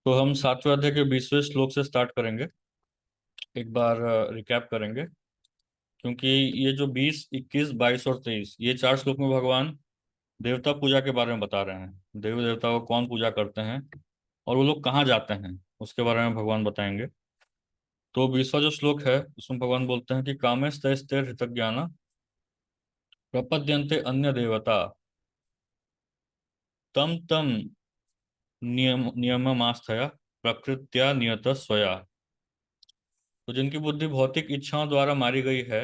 तो हम सातवें अध्याय के 20वें श्लोक से स्टार्ट करेंगे। एक बार रिकैप करेंगे, क्योंकि ये जो 20, 21, 22 और 23 ये चार श्लोक में भगवान देवता पूजा के बारे में बता रहे हैं। देव देवता को कौन पूजा करते हैं और वो लोग कहाँ जाते हैं उसके बारे में भगवान बताएंगे। तो 20वां जो श्लोक है उसमें भगवान बोलते हैं कि कामेस्तैस्ते हृतज्ञान प्रपद्यन्ते अन्य देवता तम तम नियममास्थया प्रकृत्या नियत स्वया। तो जिनकी बुद्धि भौतिक इच्छाओं द्वारा मारी गई है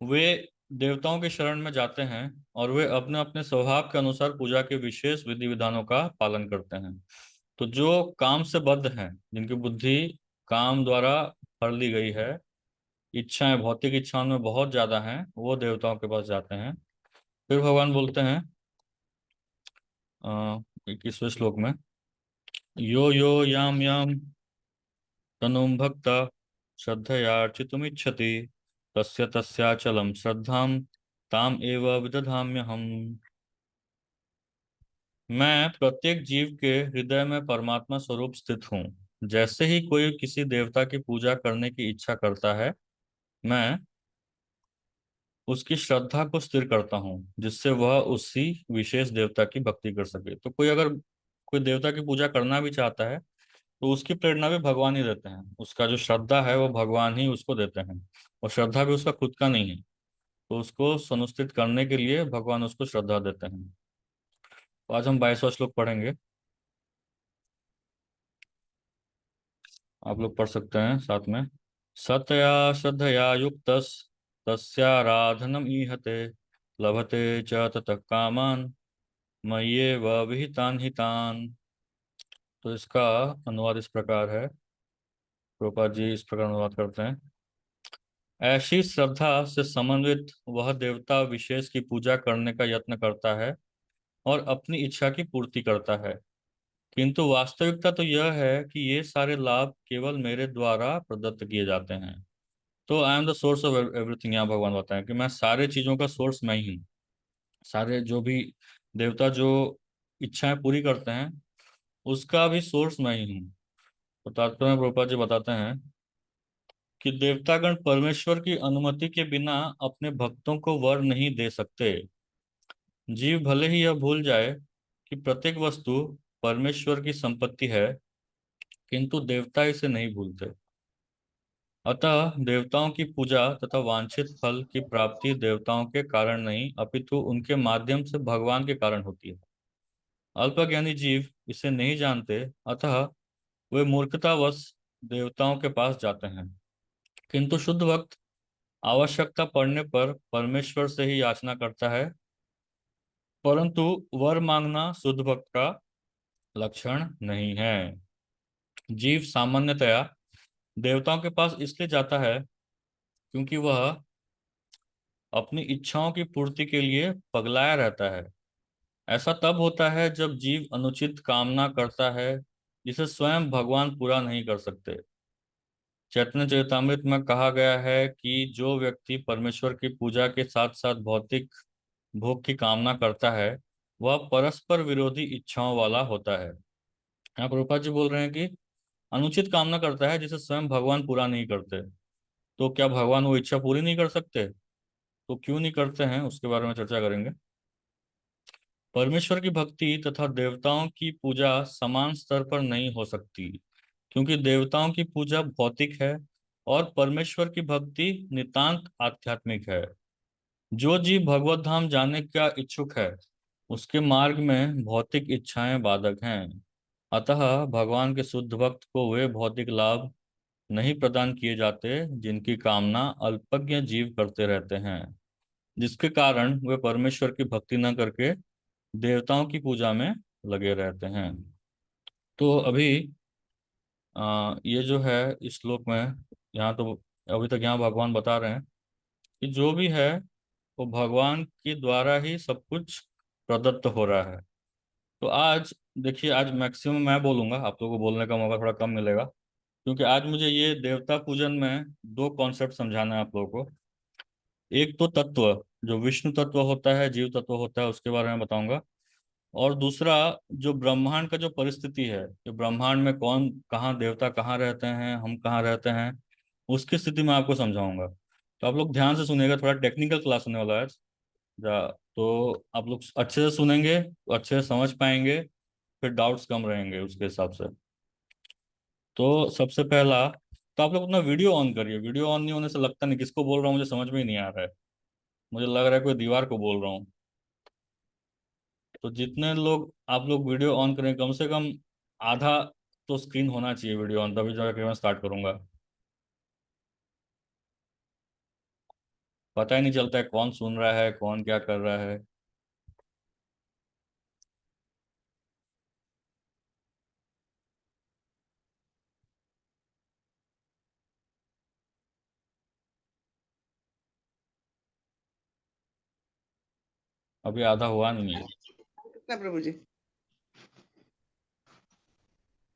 वे देवताओं के शरण में जाते हैं और वे अपने अपने स्वभाव के अनुसार पूजा के विशेष विधि विधानों का पालन करते हैं। तो जो काम से बद्ध हैं, जिनकी बुद्धि काम द्वारा भर ली गई है, इच्छाएं भौतिक इच्छाओं में बहुत ज्यादा हैं, वो देवताओं के पास जाते हैं। फिर भगवान बोलते हैं 21वें श्लोक में, यो यो याम याम तनुम भक्त श्रद्धयार्चितुमिच्छति तस्य तस्याचलम श्रद्धाम ताम एव विदधाम्यहम्। मैं प्रत्येक जीव के हृदय में परमात्मा स्वरूप स्थित हूँ। जैसे ही कोई किसी देवता की पूजा करने की इच्छा करता है, मैं उसकी श्रद्धा को स्थिर करता हूँ जिससे वह उसी विशेष देवता की भक्ति कर सके। तो कोई अगर कोई देवता की पूजा करना भी चाहता है तो उसकी प्रेरणा भी भगवान ही देते हैं। उसका जो श्रद्धा है वो भगवान ही उसको देते हैं, और श्रद्धा भी उसका खुद का नहीं है। तो उसको सुनिश्चित करने के लिए भगवान उसको श्रद्धा देते हैं। तो आज हम 22वां श्लोक पढ़ेंगे। आप लोग पढ़ सकते हैं साथ में। सतया श्रद्धया युक्त तस्याराधनम ईहते लभते च ततः कामान मय्येव विहितान हितान। तो इसका अनुवाद इस प्रकार है। प्रभुपाद जी इस प्रकार अनुवाद करते हैं। ऐसी श्रद्धा से समन्वित वह देवता विशेष की पूजा करने का यत्न करता है और अपनी इच्छा की पूर्ति करता है, किंतु वास्तविकता तो यह है कि ये सारे लाभ केवल मेरे द्वारा प्रदत्त किए जाते हैं। तो I am the source of everything, यहाँ भगवान बताएं कि मैं सारे चीजों का सोर्स मैं ही हूँ। सारे जो भी देवता जो इच्छाएं पूरी करते हैं उसका भी सोर्स मैं ही हूँ। तो तात्पर्य में प्रभुपाद जी बताते हैं कि देवतागण परमेश्वर की अनुमति के बिना अपने भक्तों को वर नहीं दे सकते। जीव भले ही यह भूल जाए कि प्रत्येक वस्तु परमेश्वर की संपत्ति है, किंतु देवता इसे नहीं भूलते। अतः देवताओं की पूजा तथा वांछित फल की प्राप्ति देवताओं के कारण नहीं अपितु उनके माध्यम से भगवान के कारण होती है। अल्पज्ञानी जीव इसे नहीं जानते, अतः वे मूर्खतावश देवताओं के पास जाते हैं। किंतु शुद्ध भक्त आवश्यकता पड़ने पर परमेश्वर से ही याचना करता है। परंतु वर मांगना शुद्ध भक्त का लक्षण नहीं है। जीव सामान्यतया देवताओं के पास इसलिए जाता है क्योंकि वह अपनी इच्छाओं की पूर्ति के लिए पगलाया रहता है। ऐसा तब होता है जब जीव अनुचित कामना करता है जिसे स्वयं भगवान पूरा नहीं कर सकते। चैतन्य चरितमृत में कहा गया है कि जो व्यक्ति परमेश्वर की पूजा के साथ साथ भौतिक भोग की कामना करता है वह परस्पर विरोधी इच्छाओं वाला होता है। यहाँ प्रभुपाद जी बोल रहे हैं कि अनुचित कामना करता है जिसे स्वयं भगवान पूरा नहीं करते। तो क्या भगवान वो इच्छा पूरी नहीं कर सकते? तो क्यों नहीं करते हैं उसके बारे में चर्चा करेंगे। परमेश्वर की भक्ति तथा देवताओं की पूजा समान स्तर पर नहीं हो सकती, क्योंकि देवताओं की पूजा भौतिक है और परमेश्वर की भक्ति नितांत आध्यात्मिक है। जो जीव भगवत धाम जाने का इच्छुक है उसके मार्ग में भौतिक इच्छाएं बाधक हैं। अतः भगवान के शुद्ध भक्त को वे भौतिक लाभ नहीं प्रदान किए जाते जिनकी कामना अल्पज्ञ जीव करते रहते हैं, जिसके कारण वे परमेश्वर की भक्ति न करके देवताओं की पूजा में लगे रहते हैं। तो अभी ये जो है इस श्लोक में, यहाँ तो अभी तक यहाँ भगवान बता रहे हैं कि जो भी है वो भगवान के द्वारा ही सब कुछ प्रदत्त हो रहा है। तो आज देखिए, आज मैक्सिमम मैं बोलूंगा, आप लोगों को बोलने का मौका थोड़ा कम मिलेगा, क्योंकि आज मुझे ये देवता पूजन में दो कॉन्सेप्ट समझाना है आप लोगों को। एक तो तत्व, जो विष्णु तत्व होता है, जीव तत्व होता है, उसके बारे में बताऊंगा। और दूसरा, जो ब्रह्मांड का जो परिस्थिति है, जो ब्रह्मांड में कौन कहाँ देवता कहाँ रहते हैं, हम कहाँ रहते हैं, उसकी स्थिति मैं आपको समझाऊंगा। तो आप लोग ध्यान से सुनिएगा, थोड़ा टेक्निकल क्लास होने वाला है। तो आप लोग अच्छे से सुनेंगे तो अच्छे से समझ पाएंगे, फिर डाउट्स कम रहेंगे उसके हिसाब से। तो सबसे पहला, तो आप लोग अपना वीडियो ऑन करिए। वीडियो ऑन नहीं होने से लगता नहीं किसको बोल रहा हूँ, मुझे समझ में ही नहीं आ रहा है। मुझे लग रहा है कोई दीवार को बोल रहा हूँ। तो जितने लोग आप लोग वीडियो ऑन करें, कम से कम आधा तो स्क्रीन होना चाहिए वीडियो ऑन, तभी जाकर मैं स्टार्ट करूंगा। पता ही नहीं चलता है कौन सुन रहा है कौन क्या कर रहा है। अभी आधा हुआ नहीं है। कृष्ण प्रभु जी।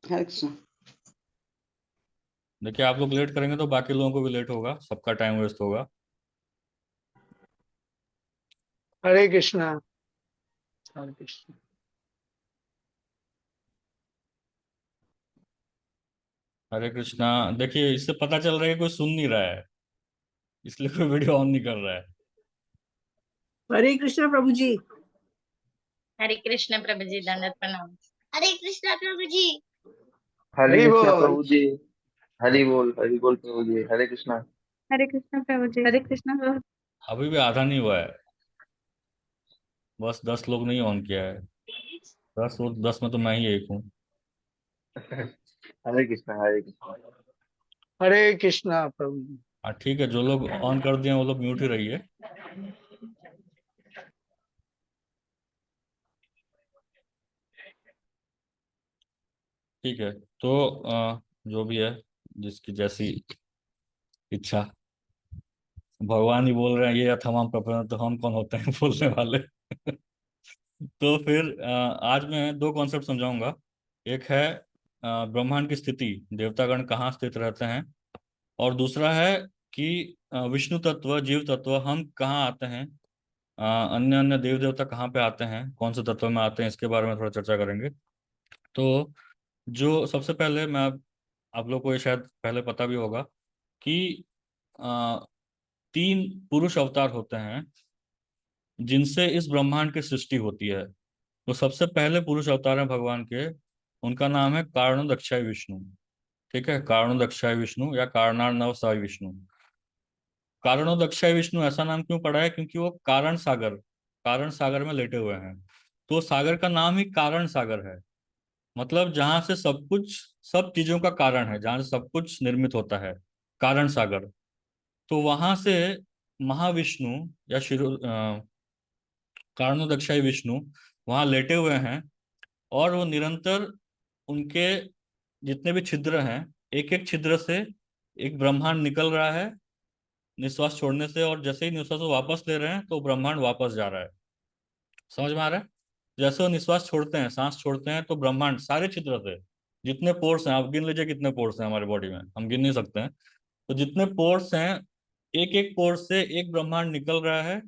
हरे कृष्ण। देखिए, आप लोग लेट करेंगे तो बाकी लोगों को भी लेट होगा, सबका टाइम वेस्ट होगा। हरे कृष्णा। हरे कृष्ण। हरे कृष्णा। देखिए, इससे पता चल रहा है कि कोई सुन नहीं रहा है, इसलिए कोई वीडियो ऑन नहीं कर रहा है। हरे कृष्ण प्रभु जी। हरे कृष्ण प्रभु जी, दंडवत प्रणाम। हरे कृष्ण प्रभु जी। हरे हरि कृष्णा बोल। प्रभु जी। हरि बोल प्रभु जी। हरे कृष्णा। हरे कृष्ण प्रभु जी। हरे कृष्ण प्रभु। अभी भी आधा नहीं हुआ है। बस 10 लोग नहीं ऑन किया है। 10 में तो मैं ही एक हूँ। हरे कृष्णा। हरे कृष्णा। हरे कृष्णा प्रभु जी। हाँ ठीक है, जो लोग ऑन कर दिए हैं, वो लोग म्यूट ही रहिए। ठीक है। तो जो भी है, जिसकी जैसी इच्छा। भगवान ही बोल रहे हैं ये अथवा प्रपन्न, तो हम कौन होते हैं बोलने वाले। तो फिर आज मैं दो कॉन्सेप्ट समझाऊंगा। एक है ब्रह्मांड की स्थिति, देवतागण कहाँ स्थित रहते हैं। और दूसरा है कि विष्णु तत्व, जीव तत्व, हम कहाँ आते हैं, अन्य अन्य देव देवता कहाँ पे आते हैं, कौन से तत्व में आते हैं, इसके बारे में थोड़ा चर्चा करेंगे। तो जो सबसे पहले मैं आप लोग को ये शायद पहले पता भी होगा कि अ, 3 पुरुष अवतार होते हैं जिनसे इस ब्रह्मांड की सृष्टि होती है। तो सबसे पहले पुरुष अवतार है भगवान के, उनका नाम है कारणोदक्षाय विष्णु। ठीक है, कारणोदक्षाय विष्णु या कारणार्णव साई विष्णु। कारणोदक्षाय विष्णु ऐसा नाम क्यों पड़ा है, क्योंकि वो कारण सागर में लेटे हुए हैं। तो सागर का नाम ही कारण सागर है। मतलब जहां से सब कुछ, सब चीजों का कारण है, जहां से सब कुछ निर्मित होता है, कारण सागर। तो वहां से महाविष्णु या कारणोदक्षाई विष्णु वहां लेटे हुए हैं। और वो निरंतर उनके जितने भी छिद्र हैं, एक एक छिद्र से एक ब्रह्मांड निकल रहा है निश्वास छोड़ने से। और जैसे ही निश्वास को वापस ले रहे हैं तो ब्रह्मांड वापस जा रहा है। समझ में आ रहा है? जैसे वो निश्वास छोड़ते हैं, सांस छोड़ते हैं, तो ब्रह्मांड सारे छिद्र से, जितने पोर्स हैं, आप गिन लीजिए कितने पोर्स हैं हमारी बॉडी में, हम गिन नहीं सकते हैं। तो जितने पोर्स हैं, एक एक पोर्स से एक ब्रह्मांड निकल रहा है।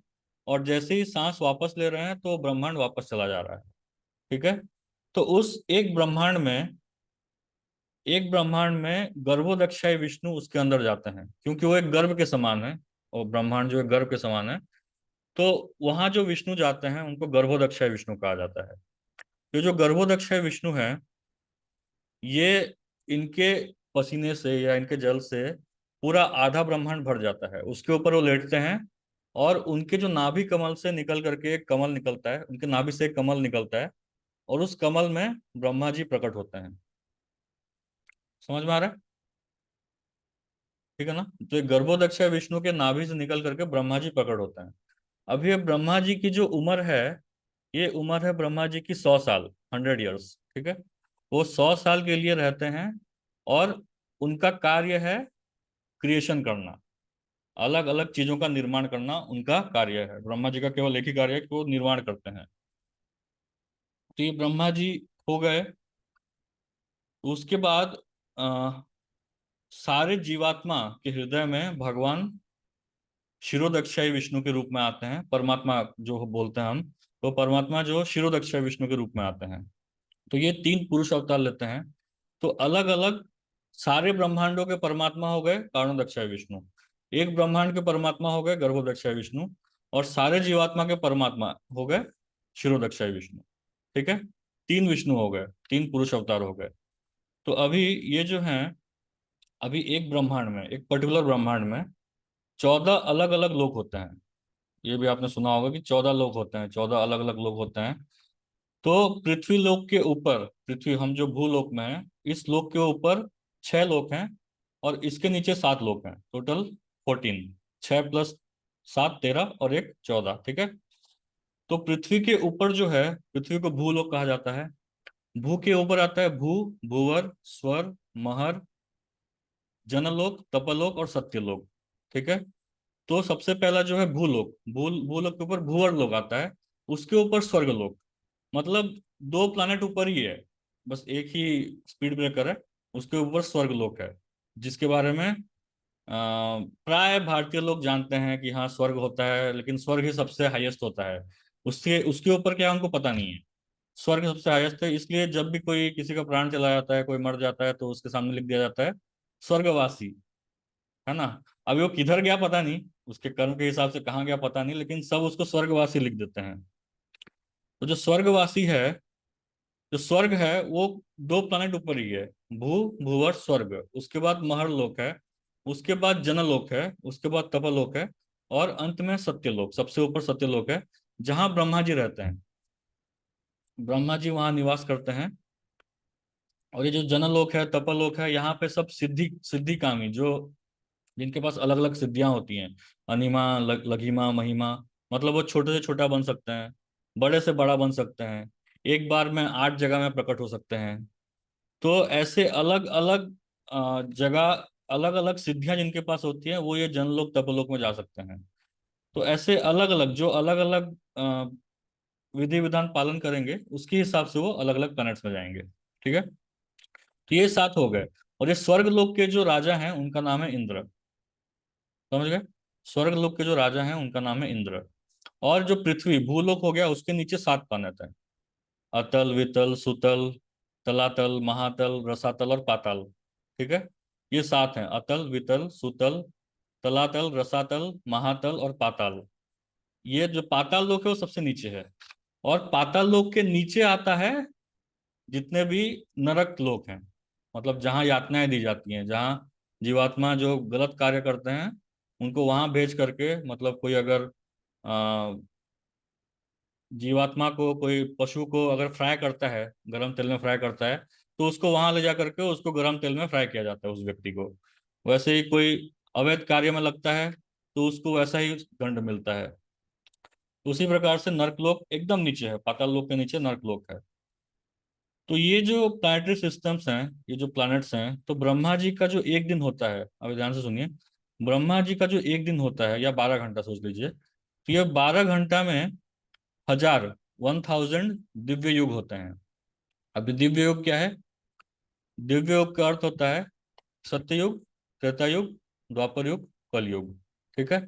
और जैसे ही सांस वापस ले रहे हैं तो ब्रह्मांड वापस चला जा रहा है। ठीक है। तो उस एक ब्रह्मांड में गर्भोदक्षाई विष्णु उसके अंदर जाते हैं, क्योंकि वो एक गर्भ के समान है। और ब्रह्मांड जो है गर्भ के समान है। तो वहां जो विष्णु जाते हैं उनको गर्भोदक्षाय विष्णु कहा जाता है। ये जो गर्भोदक्षाय विष्णु है, ये इनके पसीने से या इनके जल से पूरा आधा ब्रह्मांड भर जाता है, उसके ऊपर वो लेटते हैं। और उनके जो नाभि कमल से निकल करके एक कमल निकलता है, उनके नाभि से एक कमल निकलता है। और उस कमल में ब्रह्मा जी प्रकट होते हैं। समझ में आ रहा है? ठीक है ना? तो ये गर्भोदक्षाय विष्णु के नाभि से निकल करके ब्रह्मा जी प्रकट होते हैं। अब ये ब्रह्मा जी की जो उम्र है, ये उम्र है ब्रह्मा जी की 100 साल, 100 ईयर्स। ठीक है। वो 100 साल के लिए रहते हैं। और उनका कार्य है क्रिएशन करना, अलग अलग चीजों का निर्माण करना उनका कार्य है। ब्रह्मा जी का केवल एक ही कार्य है कि वो निर्माण करते हैं। तो ये ब्रह्मा जी हो गए। उसके बाद आ, सारे जीवात्मा के हृदय में भगवान क्षीरोदक्षाई विष्णु के रूप में आते हैं, परमात्मा जो बोलते हैं हम। तो परमात्मा जो शिरोदक्ष विष्णु के रूप में आते हैं। तो ये 3 पुरुष अवतार लेते हैं। तो अलग अलग सारे ब्रह्मांडों के परमात्मा हो गए कारणोदक्षाय विष्णु, एक ब्रह्मांड के परमात्मा हो गए गर्भोदक्षाय विष्णु, और सारे जीवात्मा के परमात्मा हो गए शिरोदक्षाय विष्णु। ठीक है, 3 विष्णु हो गए, 3 पुरुष अवतार हो गए। तो अभी ये जो है, अभी एक ब्रह्मांड में, एक पर्टिकुलर ब्रह्मांड में 14 अलग अलग लोक होते हैं। ये भी आपने सुना होगा कि 14 लोक होते हैं, 14 अलग अलग लोक होते हैं। तो पृथ्वी लोक के ऊपर, पृथ्वी हम जो भूलोक में हैं, इस लोक के ऊपर 6 लोक हैं, और इसके नीचे 7 लोक हैं। टोटल 14, 6 + 7 13 और एक 14। ठीक है, तो पृथ्वी के ऊपर जो है, पृथ्वी को भूलोक कहा जाता है। भू के ऊपर आता है भू, भूवर, स्वर, महर, जनलोक, तपलोक और सत्यलोक। ठीक है, तो सबसे पहला जो है भूलोक, भूलोक के ऊपर भूवर लोक आता है, उसके ऊपर स्वर्गलोक। मतलब 2 प्लैनेट ऊपर ही है, बस एक ही स्पीड ब्रेकर है, उसके ऊपर स्वर्गलोक है, जिसके बारे में प्राय भारतीय लोग जानते हैं कि हाँ स्वर्ग होता है, लेकिन स्वर्ग ही सबसे हाईएस्ट होता है। उससे उसके ऊपर क्या उनको पता नहीं है। स्वर्ग सबसे हाईएस्ट है, इसलिए जब भी कोई किसी का प्राण चला जाता है, कोई मर जाता है, तो उसके सामने लिख दिया जाता है स्वर्गवासी, है ना। अभी वो किधर गया पता नहीं, उसके कर्म के हिसाब से कहाँ गया पता नहीं, लेकिन सब उसको स्वर्गवासी लिख देते हैं। तो जो स्वर्गवासी है, जो स्वर्ग है, वो 2 प्लैनेट ऊपर ही है, भू, भूवर, स्वर्ग। उसके बाद महरलोक है, उसके बाद जनलोक है, उसके बाद तपलोक है, और अंत में सत्यलोक, सबसे ऊपर सत्यलोक है, जहां ब्रह्मा जी रहते हैं। ब्रह्मा जी वहां निवास करते हैं। और ये जो जनलोक है, तपलोक है, यहाँ पे सब सिद्धि सिद्धि कामी, जो जिनके पास अलग अलग सिद्धियां होती हैं, अनिमा, लघिमा, महिमा, मतलब वो छोटे से छोटा बन सकते हैं, बड़े से बड़ा बन सकते हैं, एक बार में 8 जगह में प्रकट हो सकते हैं। तो ऐसे अलग अलग जगह, अलग अलग सिद्धियां जिनके पास होती हैं, वो ये जनलोक तपलोक में जा सकते हैं। तो ऐसे अलग अलग जो अलग अलग विधि विधान पालन करेंगे, उसके हिसाब से वो अलग अलग प्लैनेट्स में जाएंगे। ठीक है, तो ये 7 हो गए। और ये स्वर्ग लोक के जो राजा हैं उनका नाम है इंद्र। समझ गए, स्वर्ग लोक के जो राजा हैं उनका नाम है इंद्र। और जो पृथ्वी भूलोक हो गया, उसके नीचे 7 प्लैनेट हैं, अतल, वितल, सुतल, तलातल, महातल, रसातल और पाताल। ठीक है, ये 7 हैं, अतल, वितल, सुतल, तलातल, रसातल, महातल और पाताल। ये जो पाताल लोक है वो सबसे नीचे है। और पाताल लोक के नीचे आता है जितने भी नरक लोक हैं, मतलब जहाँ यातनाएं दी जाती हैं, जहाँ जीवात्मा जो गलत कार्य करते हैं उनको वहां भेज करके, मतलब कोई अगर जीवात्मा को, कोई पशु को अगर फ्राई करता है, गरम तेल में फ्राई करता है, तो उसको वहां ले जा करके उसको गरम तेल में फ्राई किया जाता है उस व्यक्ति को। वैसे ही कोई अवैध कार्य में लगता है, तो उसको वैसा ही दंड मिलता है। उसी प्रकार से नर्कलोक एकदम नीचे है, पाताल लोक के नीचे नर्कलोक है। तो ये जो प्लानिटरी सिस्टम्स हैं, ये जो प्लैनेट्स हैं, तो ब्रह्मा जी का जो एक दिन होता है, अभी ध्यान से सुनिए, ब्रह्मा जी का जो एक दिन होता है, या 12 घंटा सोच लीजिए, तो ये 12 घंटा में 1000 दिव्य युग होते हैं। अभी दिव्य युग क्या है? दिव्य युग का अर्थ होता है सत्ययुग, त्रेता युग, द्वापर युग, कलयुग। ठीक है,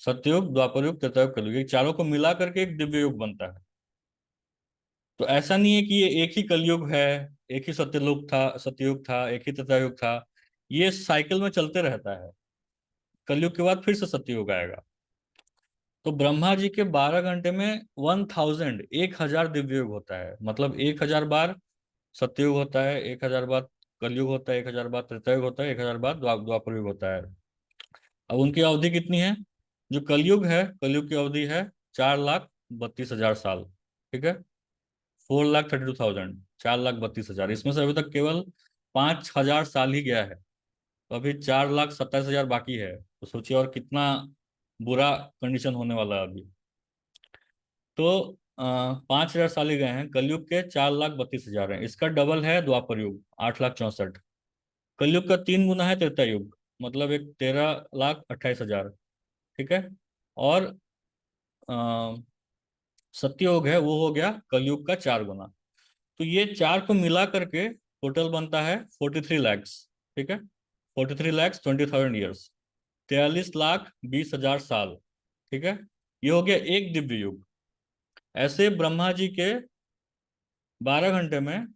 सत्ययुग, द्वापर युग, त्रेता युग, कलयुग, ये चारों को मिला करके एक दिव्य युग बनता है। तो ऐसा नहीं है कि ये एक ही कलयुग है, एक ही सत्ययुग था, एक ही त्रेता युग था। ये साइकिल में चलते रहता है, कलयुग के बाद फिर से सत्ययुग आएगा। तो ब्रह्मा जी के 12 घंटे में 1000 दिव्य युग होता है, मतलब 1000 बार सत्ययुग होता है, 1000 बार कलयुग होता है, 1000 बार त्रेतायुग होता है, 1000 बार द्वापर युग होता है। अब उनकी अवधि कितनी है? जो कलयुग है, कलयुग की अवधि है 4,32,000 साल। ठीक है, 4,32,000, 4,32,000, इसमें से अभी तक केवल 5,000 साल ही गया है, तो अभी 4,27,000 बाकी है। तो सोचिए और कितना बुरा कंडीशन होने वाला है अभी। तो 5,000 साल ही गए हैं, कलयुग के 4,32,000 हैं, इसका डबल है द्वापर युग 8,64। कलयुग का 3 गुना है त्रेता युग, मतलब एक 13,28,000। ठीक है, और अ, सत्ययुग है, वो हो गया कलयुग का 4 गुना। तो ये चार को मिला करके टोटल बनता है 43 लैक्स। ठीक है, 43,20,000 ईयर्स, 43,20,000 साल। ठीक है, ये हो गया एक दिव्य युग। ऐसे ब्रह्मा जी के 12 घंटे में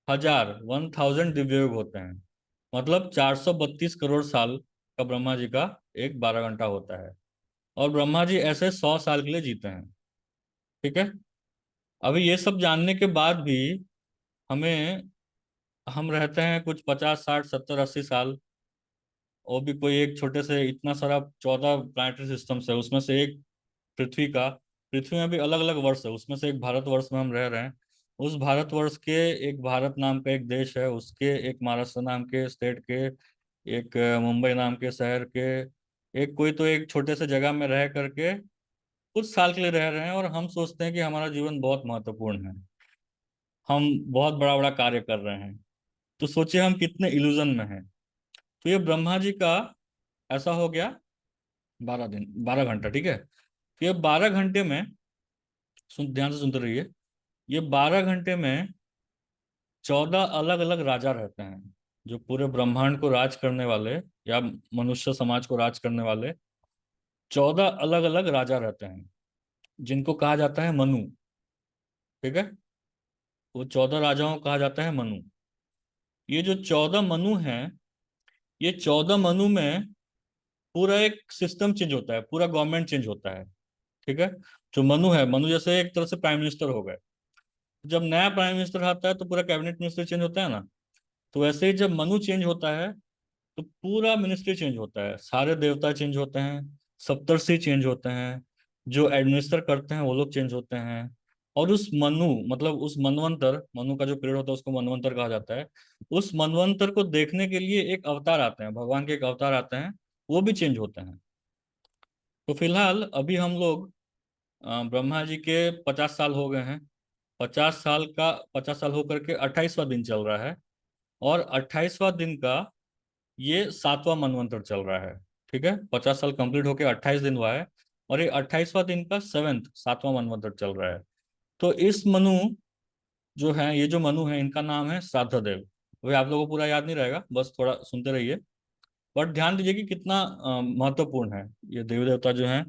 1000 दिव्य युग होते हैं। मतलब 432 करोड़ साल का ब्रह्मा जी का एक 12 घंटा होता है। और ब्रह्मा जी ऐसे 100 साल के लिए जीते हैं। ठीक है। अभी ये सब जानने के बाद भी हमें, हम रहते हैं कुछ 50 60 70 80 साल, और भी कोई एक छोटे से इतना सारा 14 प्लानिटरी सिस्टम्स है, उसमें से एक पृथ्वी का, पृथ्वी में भी अलग अलग वर्ष है, उसमें से एक भारतवर्ष में हम रह रहे हैं। उस भारतवर्ष के, एक भारत नाम का एक देश है, उसके एक महाराष्ट्र नाम के स्टेट के, एक मुंबई नाम के शहर के, एक कोई तो एक छोटे से जगह में रह करके कुछ साल के लिए रह रहे हैं, और हम सोचते हैं कि हमारा जीवन बहुत महत्वपूर्ण है, हम बहुत बड़ा बड़ा कार्य कर रहे हैं। तो सोचिए हम कितने इल्यूजन में हैं। तो ये ब्रह्मा जी का ऐसा हो गया 12 दिन 12 घंटा। ठीक है। तो ये 12 घंटे में, ध्यान से सुनते रहिए, ये 12 घंटे में 14 अलग अलग राजा रहते हैं, जो पूरे ब्रह्मांड को राज करने वाले, या मनुष्य समाज को राज करने वाले 14 अलग अलग राजा रहते हैं, जिनको कहा जाता है मनु। ठीक है। वो 14 राजाओं को कहा जाता है मनु। ये जो 14 मनु हैं, ये 14 मनु में पूरा एक सिस्टम चेंज होता है, पूरा गवर्नमेंट चेंज होता है। ठीक है। जो मनु है, मनु जैसे एक तरह से प्राइम मिनिस्टर हो गए। जब नया प्राइम मिनिस्टर आता है तो पूरा कैबिनेट मिनिस्टर चेंज होता है ना। तो वैसे ही जब मनु चेंज होता है तो पूरा मिनिस्ट्री चेंज होता है, सारे देवता चेंज होते हैं, सप्तर्षि चेंज होते हैं, जो एडमिनिस्टर करते हैं वो लोग चेंज होते हैं। और उस मनु, मतलब उस मनवंतर, मनु का जो पीरियड होता है उसको मनवंतर कहा जाता है। उस मनवंतर को देखने के लिए एक अवतार आते हैं, भगवान के एक अवतार आते हैं, वो भी चेंज होते हैं। तो फिलहाल अभी हम लोग ब्रह्मा जी के 50 साल हो गए हैं। 50 साल होकर के 28वां दिन चल रहा है, और 28वां दिन का ये 7वां मनवंतर चल रहा है। ठीक है। 50 साल कंप्लीट होके 28 दिन हुआ है, और ये 28वां दिन का 7वां मनवंतर चल रहा है। तो इस मनु जो है, ये जो मनु है, इनका नाम है श्राद्धदेव। वही आप लोगों को पूरा याद नहीं रहेगा, बस थोड़ा सुनते रहिए। बट ध्यान दीजिए कि कितना महत्वपूर्ण है ये देवी देवता जो हैं,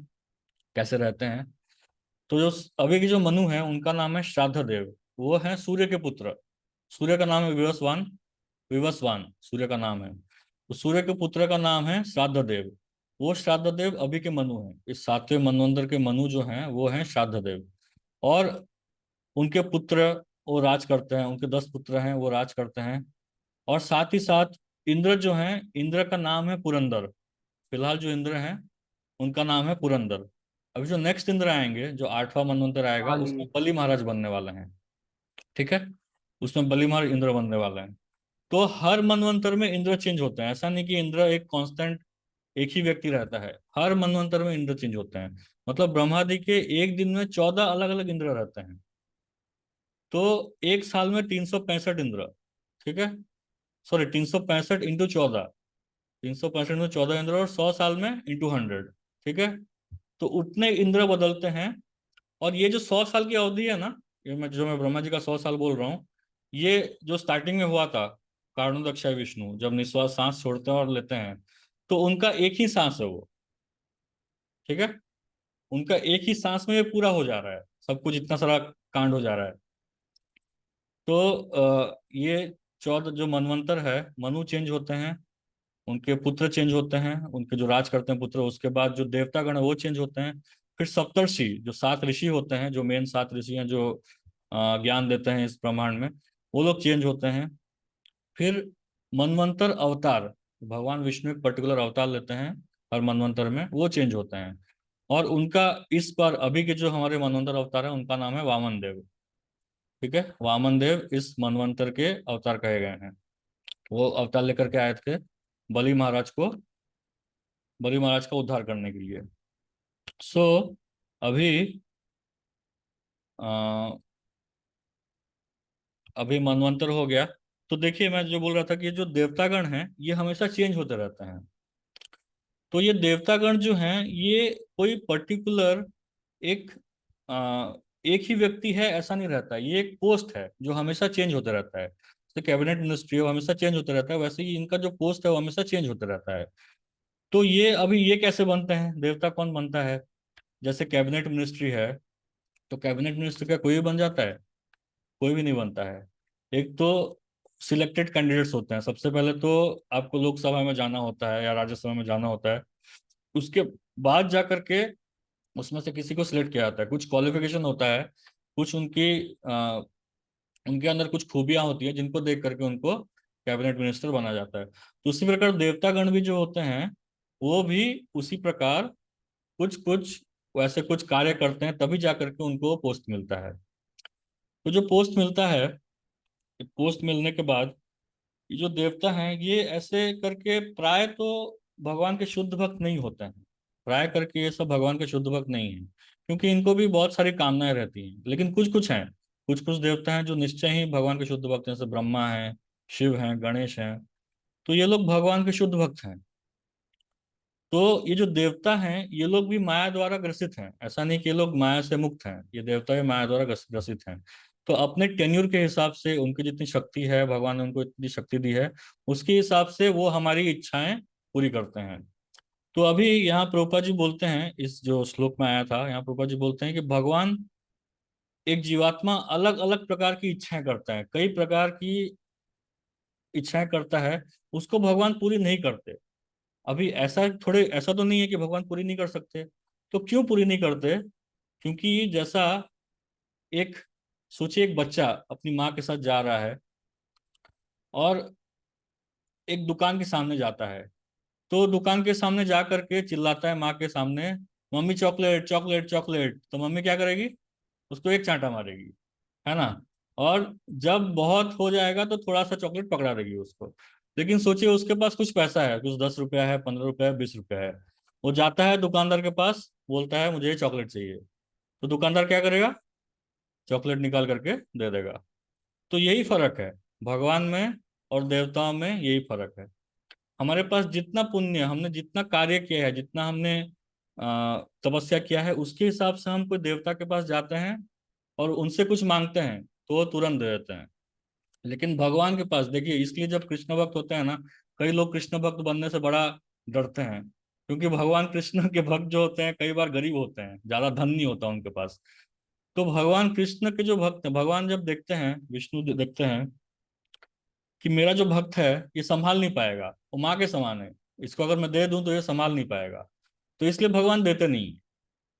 कैसे रहते हैं। तो जो अभी के जो मनु है, उनका नाम है श्राद्धदेव। वो है सूर्य के पुत्र। सूर्य का नाम है विवस्वान। विवस्वान सूर्य का नाम है। तो सूर्य के पुत्र का नाम है श्राद्धदेव। वो श्राद्धदेव अभी के मनु हैं, इस 7वें मनवंतर के मनु जो हैं वो हैं श्राद्धदेव। और उनके पुत्र वो राज करते हैं, उनके 10 पुत्र हैं, वो राज करते हैं। और साथ ही साथ इंद्र जो हैं, इंद्र का नाम है पुरंदर। फिलहाल जो इंद्र हैं उनका नाम है पुरंदर। अभी जो नेक्स्ट इंद्र आएंगे, जो 8वां मनवंतर आएगा, उसमें बलि महाराज बनने वाले हैं। ठीक है। उसमें बलि महाराज इंद्र बनने वाले हैं। तो हर मनवंतर में इंद्र चेंज होते हैं, ऐसा नहीं कि इंद्र एक कांस्टेंट एक ही व्यक्ति रहता है, हर मनवंतर में इंद्र चेंज होते हैं। मतलब ब्रह्मादि के एक दिन में 14 अलग अलग इंद्र रहते हैं। तो एक साल में 365 इंद्र। ठीक है। सॉरी, 365 इंटू 14, 365 में 14 इंद्र, और 100 साल में इंटू 100। ठीक है। तो उतने इंद्र बदलते हैं। और ये जो 100 साल की अवधि है ना, ये मैं ब्रह्मा जी का 100 साल बोल रहा हूँ, ये जो स्टार्टिंग में हुआ था, कारणोदक्षाय विष्णु जब निश्वास सांस छोड़ते हैं और लेते हैं, तो उनका एक ही सांस है वो। ठीक है। उनका एक ही सांस में ये पूरा हो जा रहा है, सब कुछ इतना सारा कांड हो जा रहा है। तो ये 14 जो मनवंतर है, मनु चेंज होते हैं, उनके पुत्र चेंज होते हैं, उनके जो राज करते हैं पुत्र, उसके बाद जो देवतागण है वो चेंज होते हैं। फिर सप्तर्षि, जो 7 ऋषि होते हैं, जो मेन 7 ऋषि हैं, जो ज्ञान देते हैं इस ब्रह्मांड में, वो लोग चेंज होते हैं। फिर मनवंतर अवतार, भगवान विष्णु एक पर्टिकुलर अवतार लेते हैं हर मनवंतर में, वो चेंज होते हैं। और उनका इस बार अभी के जो हमारे मनवंतर अवतार है, उनका नाम है वामन देव। ठीक है। वामन देव इस मनवंतर के अवतार कहे गए हैं। वो अवतार लेकर के आए थे बलि महाराज को, बलि महाराज का उद्धार करने के लिए। सो अभी अ, अभी मनवंतर हो गया। तो देखिए, मैं जो बोल रहा था कि जो देवतागण हैं ये हमेशा चेंज होते रहते हैं। तो ये देवतागण जो हैं, ये कोई पर्टिकुलर एक एक ही व्यक्ति है ऐसा नहीं रहता, ये एक पोस्ट है जो हमेशा चेंज होते रहता है। जैसे कैबिनेट मिनिस्ट्री है वो हमेशा चेंज होता रहता है, वैसे ही इनका जो पोस्ट है वो हमेशा चेंज होता रहता है। तो ये अभी ये कैसे बनते हैं, देवता कौन बनता है? जैसे कैबिनेट मिनिस्ट्री है, तो कैबिनेट मिनिस्टर क्या कोई भी बन जाता है? कोई भी नहीं बनता है। एक तो सिलेक्टेड कैंडिडेट्स होते हैं। सबसे पहले तो आपको लोकसभा में जाना होता है या राज्यसभा में जाना होता है। उसके बाद जा करके उसमें से किसी को सिलेक्ट किया जाता है। कुछ क्वालिफिकेशन होता है, कुछ उनके अंदर कुछ खूबियां होती है जिनको देख करके उनको कैबिनेट मिनिस्टर बना जाता है। तो उसी प्रकार देवतागण भी जो होते हैं वो भी उसी प्रकार कुछ कुछ वैसे कुछ कार्य करते हैं, तभी जा करके उनको पोस्ट मिलता है। तो जो पोस्ट मिलता है, पोस्ट मिलने के बाद ये जो देवता हैं ये ऐसे करके प्राय तो भगवान के शुद्ध भक्त नहीं होते हैं। प्राय करके ये सब भगवान के शुद्ध भक्त नहीं है, क्योंकि इनको भी बहुत सारी कामनाएं रहती हैं। लेकिन कुछ कुछ हैं, कुछ कुछ देवता हैं जो निश्चय ही भगवान के शुद्ध भक्त हैं, जैसे ब्रह्मा हैं, शिव हैं, गणेश हैं। तो ये लोग भगवान के शुद्ध भक्त हैं। तो ये जो देवता हैं ये लोग भी माया द्वारा ग्रसित हैं। ऐसा नहीं कि ये लोग माया से मुक्त हैं, ये देवता भी माया द्वारा ग्रसित हैं। तो अपने टेन्यूर के हिसाब से उनकी जितनी शक्ति है, भगवान ने उनको इतनी शक्ति दी है, उसके हिसाब से वो हमारी इच्छाएं पूरी करते हैं। तो अभी यहाँ प्रभुपाद जी बोलते हैं, इस जो श्लोक में आया था, यहाँ प्रभुपाद जी बोलते हैं कि भगवान, एक जीवात्मा अलग अलग प्रकार की इच्छाएं करता है, कई प्रकार की इच्छाएं करता है, उसको भगवान पूरी नहीं करते। अभी ऐसा तो नहीं है कि भगवान पूरी नहीं कर सकते। तो क्यों पूरी नहीं करते? क्योंकि जैसा एक सोचिए, एक बच्चा अपनी माँ के साथ जा रहा है और एक दुकान के सामने जाता है। तो दुकान के सामने जा करके चिल्लाता है माँ के सामने, मम्मी चॉकलेट चॉकलेट चॉकलेट। तो मम्मी क्या करेगी? उसको एक चांटा मारेगी, है ना। और जब बहुत हो जाएगा तो थोड़ा सा चॉकलेट पकड़ा देगी उसको। लेकिन सोचिए उसके पास कुछ पैसा है, कुछ 10 रुपया है, 15 रुपया है, 20 रुपया है। वो जाता है दुकानदार के पास, बोलता है मुझे ये चॉकलेट चाहिए। तो दुकानदार क्या करेगा? चॉकलेट निकाल करके दे देगा। तो यही फर्क है भगवान में और देवताओं में, यही फर्क है। हमारे पास जितना पुण्य, हमने जितना कार्य किया है, जितना हमने तपस्या किया है, उसके हिसाब से हम कोई देवता के पास जाते हैं और उनसे कुछ मांगते हैं तो वो तुरंत दे देते हैं। लेकिन भगवान के पास देखिए, इसलिए जब कृष्ण भक्त होते हैं ना, कई लोग कृष्ण भक्त बनने से बड़ा डरते हैं, क्योंकि भगवान कृष्ण के भक्त जो होते हैं कई बार गरीब होते हैं, ज्यादा धन नहीं होता उनके पास। तो भगवान कृष्ण के जो भक्त हैं, भगवान जब देखते हैं, विष्णु देखते हैं कि मेरा जो भक्त है ये संभाल नहीं पाएगा, वो माँ के समान है, इसको अगर मैं दे दूं तो ये संभाल नहीं पाएगा, तो इसलिए भगवान देते नहीं।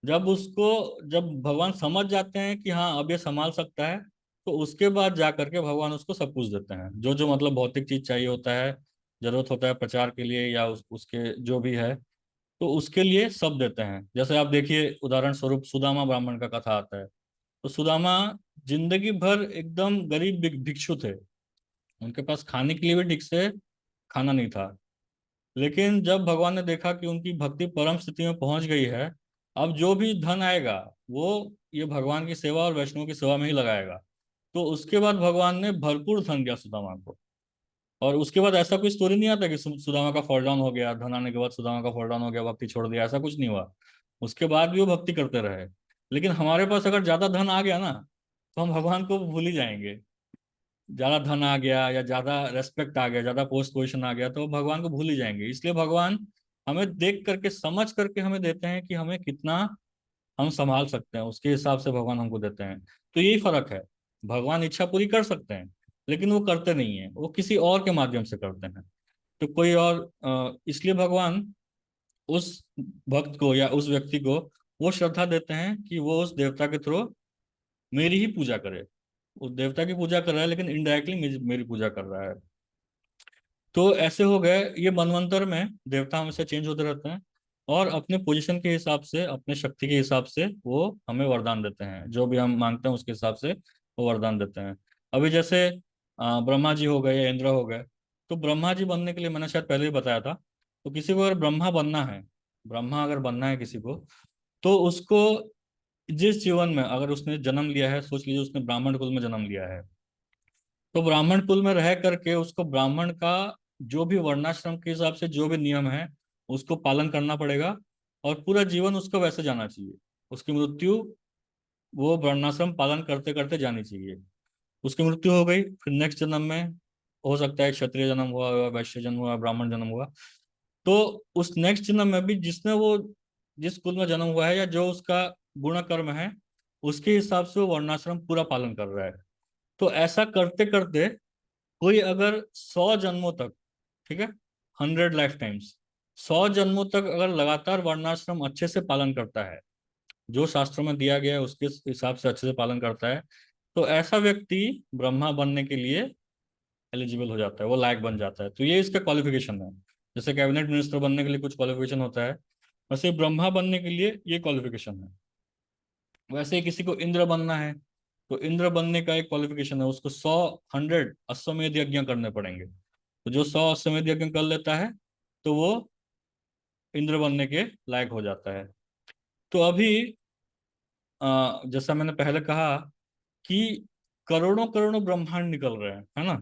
जब भगवान समझ जाते हैं कि हाँ अब ये संभाल सकता है, तो उसके बाद जा करके भगवान उसको सब कुछ देते हैं, जो जो मतलब भौतिक चीज चाहिए होता है, जरूरत होता है प्रचार के लिए या उसके जो भी है, तो उसके लिए सब देते हैं। जैसे आप देखिए, उदाहरण स्वरूप सुदामा ब्राह्मण का कथा आता है। तो सुदामा जिंदगी भर एकदम गरीब भिक्षु थे, उनके पास खाने के लिए भी ठीक से खाना नहीं था। लेकिन जब भगवान ने देखा कि उनकी भक्ति परम स्थिति में पहुंच गई है, अब जो भी धन आएगा वो ये भगवान की सेवा और वैष्णव की सेवा में ही लगाएगा। तो उसके बाद भगवान ने भरपूर धन दिया सुदामा को। और उसके बाद ऐसा कोई स्टोरी नहीं आता कि सुदामा का फॉल डाउन हो गया, धन आने के बाद सुदामा का फॉल डाउन हो गया, भक्ति छोड़ दिया, ऐसा कुछ नहीं हुआ। उसके बाद भी वो भक्ति करते रहे। लेकिन हमारे पास अगर ज्यादा धन आ गया ना, तो हम भगवान को भूल ही जाएंगे। ज्यादा धन आ गया या ज्यादा रेस्पेक्ट आ गया, ज्यादा पोस्ट पोजिशन आ गया, तो भगवान को भूल ही जाएंगे। इसलिए भगवान हमें देख करके, समझ करके हमें देते हैं कि हमें कितना हम संभाल सकते हैं, उसके हिसाब से भगवान हमको देते हैं। तो यही फर्क है। भगवान इच्छा पूरी कर सकते हैं, लेकिन वो करते नहीं है, वो किसी और के माध्यम से करते हैं। तो कोई और इसलिए भगवान उस भक्त को या उस व्यक्ति को वो श्रद्धा देते हैं कि वो उस देवता के थ्रू मेरी ही पूजा करे। उस देवता की पूजा कर रहा है लेकिन इनडायरेक्टली मेरी पूजा कर रहा है। तो ऐसे हो गए, ये मनवंतर में देवता हमेशा चेंज होते रहते हैं, और अपने पोजीशन के हिसाब से, अपने शक्ति के हिसाब से वो हमें वरदान देते हैं, जो भी हम मांगते हैं उसके हिसाब से वो वरदान देते हैं। अभी जैसे ब्रह्मा जी हो गए या इंद्र हो गए। तो ब्रह्मा जी बनने के लिए मैंने शायद पहले ही बताया था, तो किसी को अगर ब्रह्मा बनना है, ब्रह्मा अगर बनना है किसी को, तो उसको जिस जीवन में अगर उसने जन्म लिया है, सोच लीजिए उसने ब्राह्मण कुल में जन्म लिया है, तो ब्राह्मण कुल में रह करके उसको ब्राह्मण का जो भी वर्णाश्रम के हिसाब से जो भी नियम है उसको पालन करना पड़ेगा, और पूरा जीवन उसको वैसे जाना चाहिए। उसकी मृत्यु वो वर्णाश्रम पालन करते करते जानी चाहिए। उसकी मृत्यु हो गई, फिर नेक्स्ट जन्म में हो सकता है क्षत्रिय जन्म हुआ, वैश्य जन्म हुआ, ब्राह्मण जन्म हुआ। तो उस नेक्स्ट जन्म में भी जिसने वो जिस कुल में जन्म हुआ है या जो उसका गुण कर्म है, उसके हिसाब से वो वर्णाश्रम पूरा पालन कर रहा है। तो ऐसा करते करते कोई अगर 100 जन्मों तक, ठीक है, 100 लाइफ टाइम्स, 100 जन्मों तक अगर लगातार वर्णाश्रम अच्छे से पालन करता है, जो शास्त्रों में दिया गया है उसके हिसाब से अच्छे से पालन करता है, तो ऐसा व्यक्ति ब्रह्मा बनने के लिए एलिजिबल हो जाता है, वो लायक बन जाता है। तो ये इसका क्वालिफिकेशन है। जैसे कैबिनेट मिनिस्टर बनने के लिए कुछ क्वालिफिकेशन होता है, वैसे ब्रह्मा बनने के लिए ये क्वालिफिकेशन है। वैसे ही किसी को इंद्र बनना है, तो इंद्र बनने का एक क्वालिफिकेशन है, उसको 100 अश्वमेध यज्ञ करने पड़ेंगे। तो जो 100 अश्वमेध यज्ञ कर लेता है तो वो इंद्र बनने के लायक हो जाता है। तो अभी जैसा मैंने पहले कहा कि करोड़ों करोड़ों ब्रह्मांड निकल रहे हैं, है ना,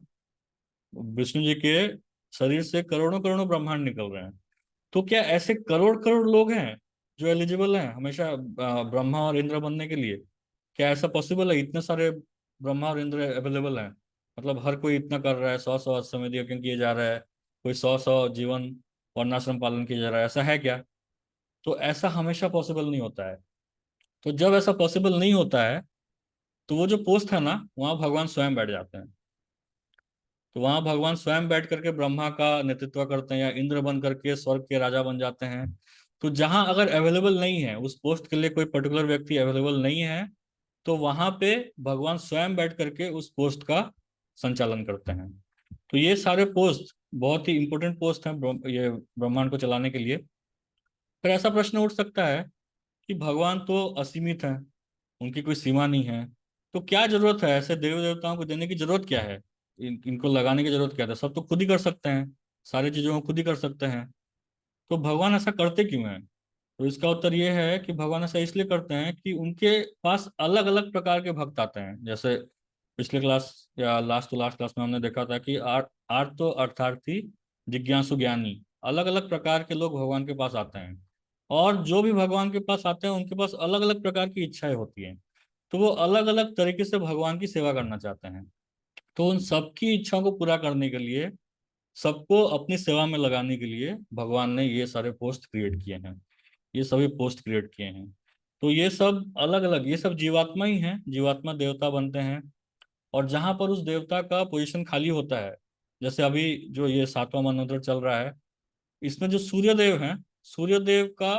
विष्णु जी के शरीर से करोड़ों करोड़ों ब्रह्मांड निकल रहे हैं। तो क्या ऐसे करोड़ करोड़ लोग हैं जो एलिजिबल हैं हमेशा ब्रह्मा और इंद्र बनने के लिए? क्या ऐसा पॉसिबल है? इतने सारे ब्रह्मा और इंद्र अवेलेबल हैं, मतलब हर कोई इतना कर रहा है, 100 अश्वमेध यज्ञ किए जा रहा है, कोई 100 जीवन वर्णाश्रम पालन किया जा रहा है, ऐसा है क्या? तो ऐसा हमेशा पॉसिबल नहीं होता है। तो जब ऐसा पॉसिबल नहीं होता है तो वो जो पोस्ट है ना, वहाँ भगवान स्वयं बैठ जाते हैं। तो वहां भगवान स्वयं बैठ करके ब्रह्मा का नेतृत्व करते हैं, या इंद्र बन करके स्वर्ग के राजा बन जाते हैं। तो जहां अगर अवेलेबल नहीं है, उस पोस्ट के लिए कोई पर्टिकुलर व्यक्ति अवेलेबल नहीं है, तो वहां पे भगवान स्वयं बैठ करके उस पोस्ट का संचालन करते हैं। तो ये सारे पोस्ट बहुत ही इंपॉर्टेंट पोस्ट हैं ये ब्रह्मांड को चलाने के लिए। फिर ऐसा प्रश्न उठ सकता है कि भगवान तो असीमित हैं, उनकी कोई सीमा नहीं है, तो क्या जरूरत है ऐसे देव देवताओं को देने की जरूरत क्या है? इनको लगाने की जरूरत क्या है? सब तो खुद ही कर सकते हैं, सारी चीजों को खुद ही कर सकते हैं। तो भगवान ऐसा करते क्यों हैं? तो इसका उत्तर ये है कि भगवान ऐसा इसलिए करते हैं कि उनके पास अलग अलग प्रकार के भक्त आते हैं। जैसे पिछले क्लास या लास्ट टू लास्ट क्लास में हमने देखा था कि आर्त तो अर्थार्थी, जिज्ञासु, ज्ञानी, अलग अलग प्रकार के लोग भगवान के पास आते हैं। और जो भी भगवान के पास आते हैं उनके पास अलग अलग प्रकार की इच्छाएं होती हैं। तो वो अलग अलग तरीके से भगवान की सेवा करना चाहते हैं। तो उन सबकी इच्छाओं को पूरा करने के लिए, सबको अपनी सेवा में लगाने के लिए भगवान ने ये सारे पोस्ट क्रिएट किए हैं, ये सभी पोस्ट क्रिएट किए हैं। तो ये सब अलग अलग, ये सब जीवात्मा ही हैं, जीवात्मा देवता बनते हैं। और जहां पर उस देवता का पोजीशन खाली होता है, जैसे अभी जो ये 7वां मनवंतर चल रहा है, इसमें जो सूर्यदेव हैं, सूर्यदेव का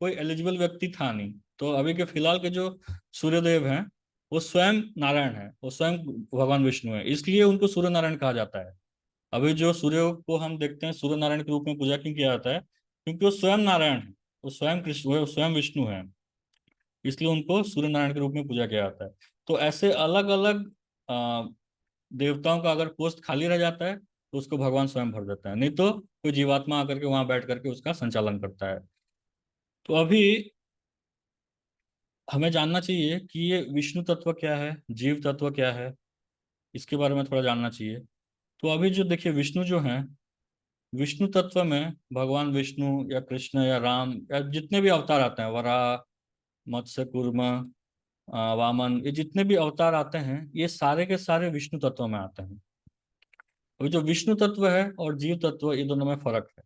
कोई एलिजिबल व्यक्ति था नहीं। तो अभी के फिलहाल के जो सूर्यदेव हैं वो स्वयं नारायण है, वो स्वयं भगवान विष्णु है, इसलिए उनको सूर्य नारायण कहा जाता है। अभी जो सूर्य को हम देखते हैं सूर्य नारायण के रूप में पूजा क्यों किया जाता है? क्योंकि वो स्वयं नारायण है, वो स्वयं कृष्ण, वो स्वयं विष्णु है, इसलिए उनको सूर्य नारायण के रूप में पूजा किया जाता है। तो ऐसे अलग अलग देवताओं का अगर पोस्ट खाली रह जाता है तो उसको भगवान स्वयं भर देता है, नहीं तो कोई जीवात्मा आकर के वहां बैठ करके उसका संचालन करता है। तो अभी हमें जानना चाहिए कि ये विष्णु तत्व क्या है, जीव तत्व क्या है, इसके बारे में थोड़ा जानना चाहिए। तो अभी जो देखिए विष्णु जो है, विष्णु तत्व में भगवान विष्णु या कृष्ण या राम या जितने भी अवतार आते हैं, वराह, मत्स्य, कूर्म, वामन, ये जितने भी अवतार आते हैं ये सारे के सारे विष्णु तत्व में आते हैं। अभी जो विष्णु तत्व है और जीव तत्व, ये दोनों में फर्क है,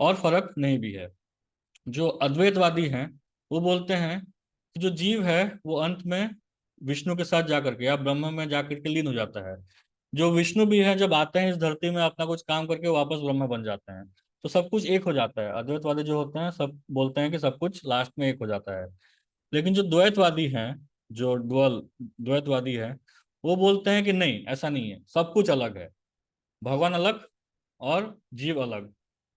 और फर्क नहीं भी है। जो अद्वैतवादी हैं वो बोलते हैं कि जो जीव है वो अंत में विष्णु के साथ जाकर के या ब्रह्म में जाकर के लीन हो जाता है। जो विष्णु भी है जब आते हैं इस धरती में अपना कुछ काम करके वापस ब्रह्म बन जाते हैं। तो सब कुछ एक हो जाता है। अद्वैतवादी जो होते हैं सब बोलते हैं कि सब कुछ लास्ट में एक हो जाता है। लेकिन जो द्वैतवादी हैं, जो द्वैतवादी है, वो बोलते हैं कि नहीं, ऐसा नहीं है, सब कुछ अलग है, भगवान अलग और जीव अलग।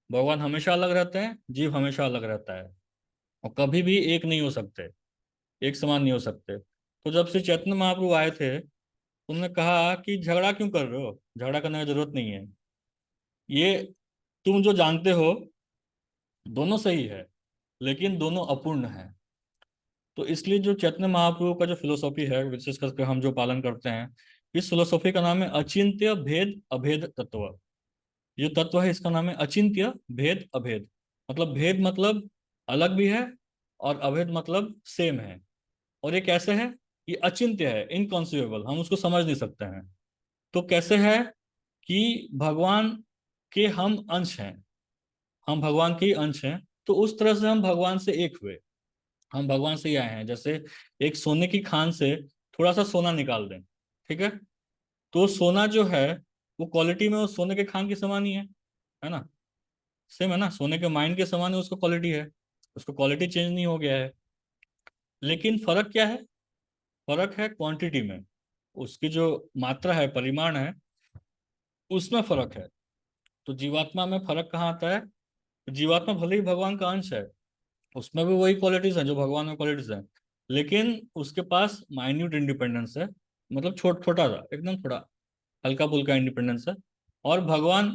भगवान हमेशा अलग रहते हैं, जीव हमेशा अलग रहता है, और कभी भी एक नहीं हो सकते, एक समान नहीं हो सकते। तो जब श्री चैतन्य महाप्रभु आए थे, उन्होंने कहा कि झगड़ा क्यों कर रहे हो, झगड़ा करने की जरूरत नहीं है, ये तुम जो जानते हो दोनों सही है, लेकिन दोनों अपूर्ण है। तो इसलिए जो चैतन्य महाप्रभु का जो फिलोसॉफी है, विशेष करके हम जो पालन करते हैं, इस फिलोसॉफी का नाम है अचिंत्य भेद अभेद तत्व। ये तत्व है इसका नाम है अचिंत्य भेद अभेद। मतलब भेद मतलब अलग भी है, और अभेद मतलब सेम है। और ये कैसे है? ये अचिंत्य है, इनकॉन्सिवेबल, हम उसको समझ नहीं सकते हैं। तो कैसे है? कि भगवान के हम अंश हैं, हम भगवान के ही अंश हैं, तो उस तरह से हम भगवान से एक हुए। हम भगवान से ही आए हैं। जैसे एक सोने की खान से थोड़ा सा सोना निकाल दें, ठीक है, तो सोना जो है वो क्वालिटी में उस सोने के खान के समान ही है ना, सेम है ना, सोने के माइंड के समान है, उसका क्वालिटी है, उसको क्वालिटी चेंज नहीं हो गया है। लेकिन फर्क क्या है? फर्क है क्वांटिटी में, उसकी जो मात्रा है, परिमाण है, उसमें फर्क है। तो जीवात्मा में फर्क कहाँ आता है? जीवात्मा भले ही भगवान का अंश है, उसमें भी वही क्वालिटीज हैं जो भगवान में क्वालिटीज हैं, लेकिन उसके पास माइन्यूट इंडिपेंडेंस है, मतलब छोटा सा, एकदम थोड़ा हल्का फुल्का इंडिपेंडेंस है। और भगवान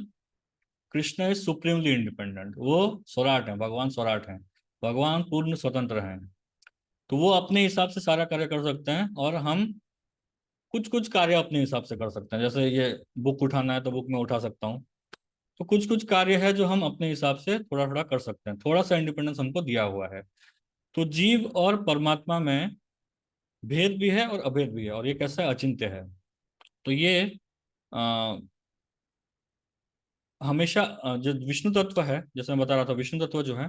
कृष्ण इज सुप्रीमली इंडिपेंडेंट, वो स्वराट है, भगवान स्वराट है, भगवान पूर्ण स्वतंत्र हैं। तो वो अपने हिसाब से सारा कार्य कर सकते हैं, और हम कुछ कुछ कार्य अपने हिसाब से कर सकते हैं। जैसे ये बुक उठाना है तो बुक में उठा सकता हूँ। तो कुछ कुछ कार्य है जो हम अपने हिसाब से थोड़ा थोड़ा कर सकते हैं, थोड़ा सा इंडिपेंडेंस हमको दिया हुआ है। तो जीव और परमात्मा में भेद भी है और अभेद भी है, और ये कैसा है? अचिंत्य है। तो ये आ, हमेशा जो विष्णु तत्व है, जैसे मैं बता रहा था, विष्णु तत्व जो है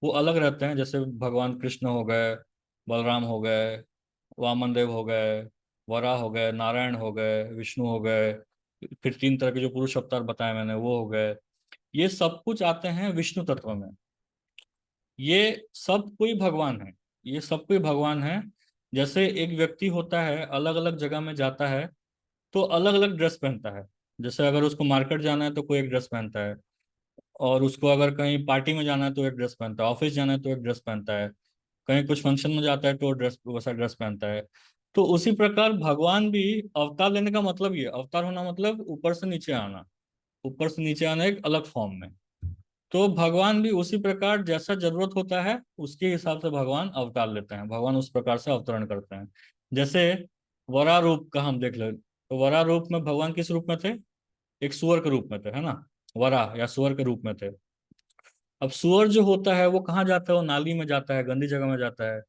वो अलग रहते हैं। जैसे भगवान कृष्ण हो गए, बलराम हो गए, वामन देव हो गए, वराह हो गए, नारायण हो गए, विष्णु हो गए, फिर 3 तरह के जो पुरुष अवतार बताए मैंने वो हो गए। ये सब कुछ आते हैं विष्णु तत्व में। ये सब कोई भगवान है, ये सब कोई भगवान है। जैसे एक व्यक्ति होता है, अलग अलग जगह में जाता है तो अलग अलग ड्रेस पहनता है। जैसे अगर उसको मार्केट जाना है तो कोई एक ड्रेस पहनता है, और उसको अगर कहीं पार्टी में जाना है तो एक ड्रेस पहनता है, ऑफिस जाना है तो एक ड्रेस पहनता है, कहीं कुछ फंक्शन में जाता है तो ड्रेस, वैसा ड्रेस पहनता है। तो उसी प्रकार भगवान भी अवतार लेने का मतलब ये, अवतार होना मतलब ऊपर से नीचे आना, ऊपर से नीचे आना एक अलग फॉर्म में। तो भगवान भी उसी प्रकार जैसा जरूरत होता है उसके हिसाब से भगवान अवतार लेते हैं, भगवान उस प्रकार से अवतरण करते हैं। जैसे वरा रूप का हम देख ले, तो वरा रूप में भगवान किस रूप में थे? एक सुअर के रूप में थे, है ना, वरा या सुअर के रूप में थे। अब सुअर जो होता है वो कहाँ जाता है? वो नाली में जाता है, गंदी जगह में जाता है।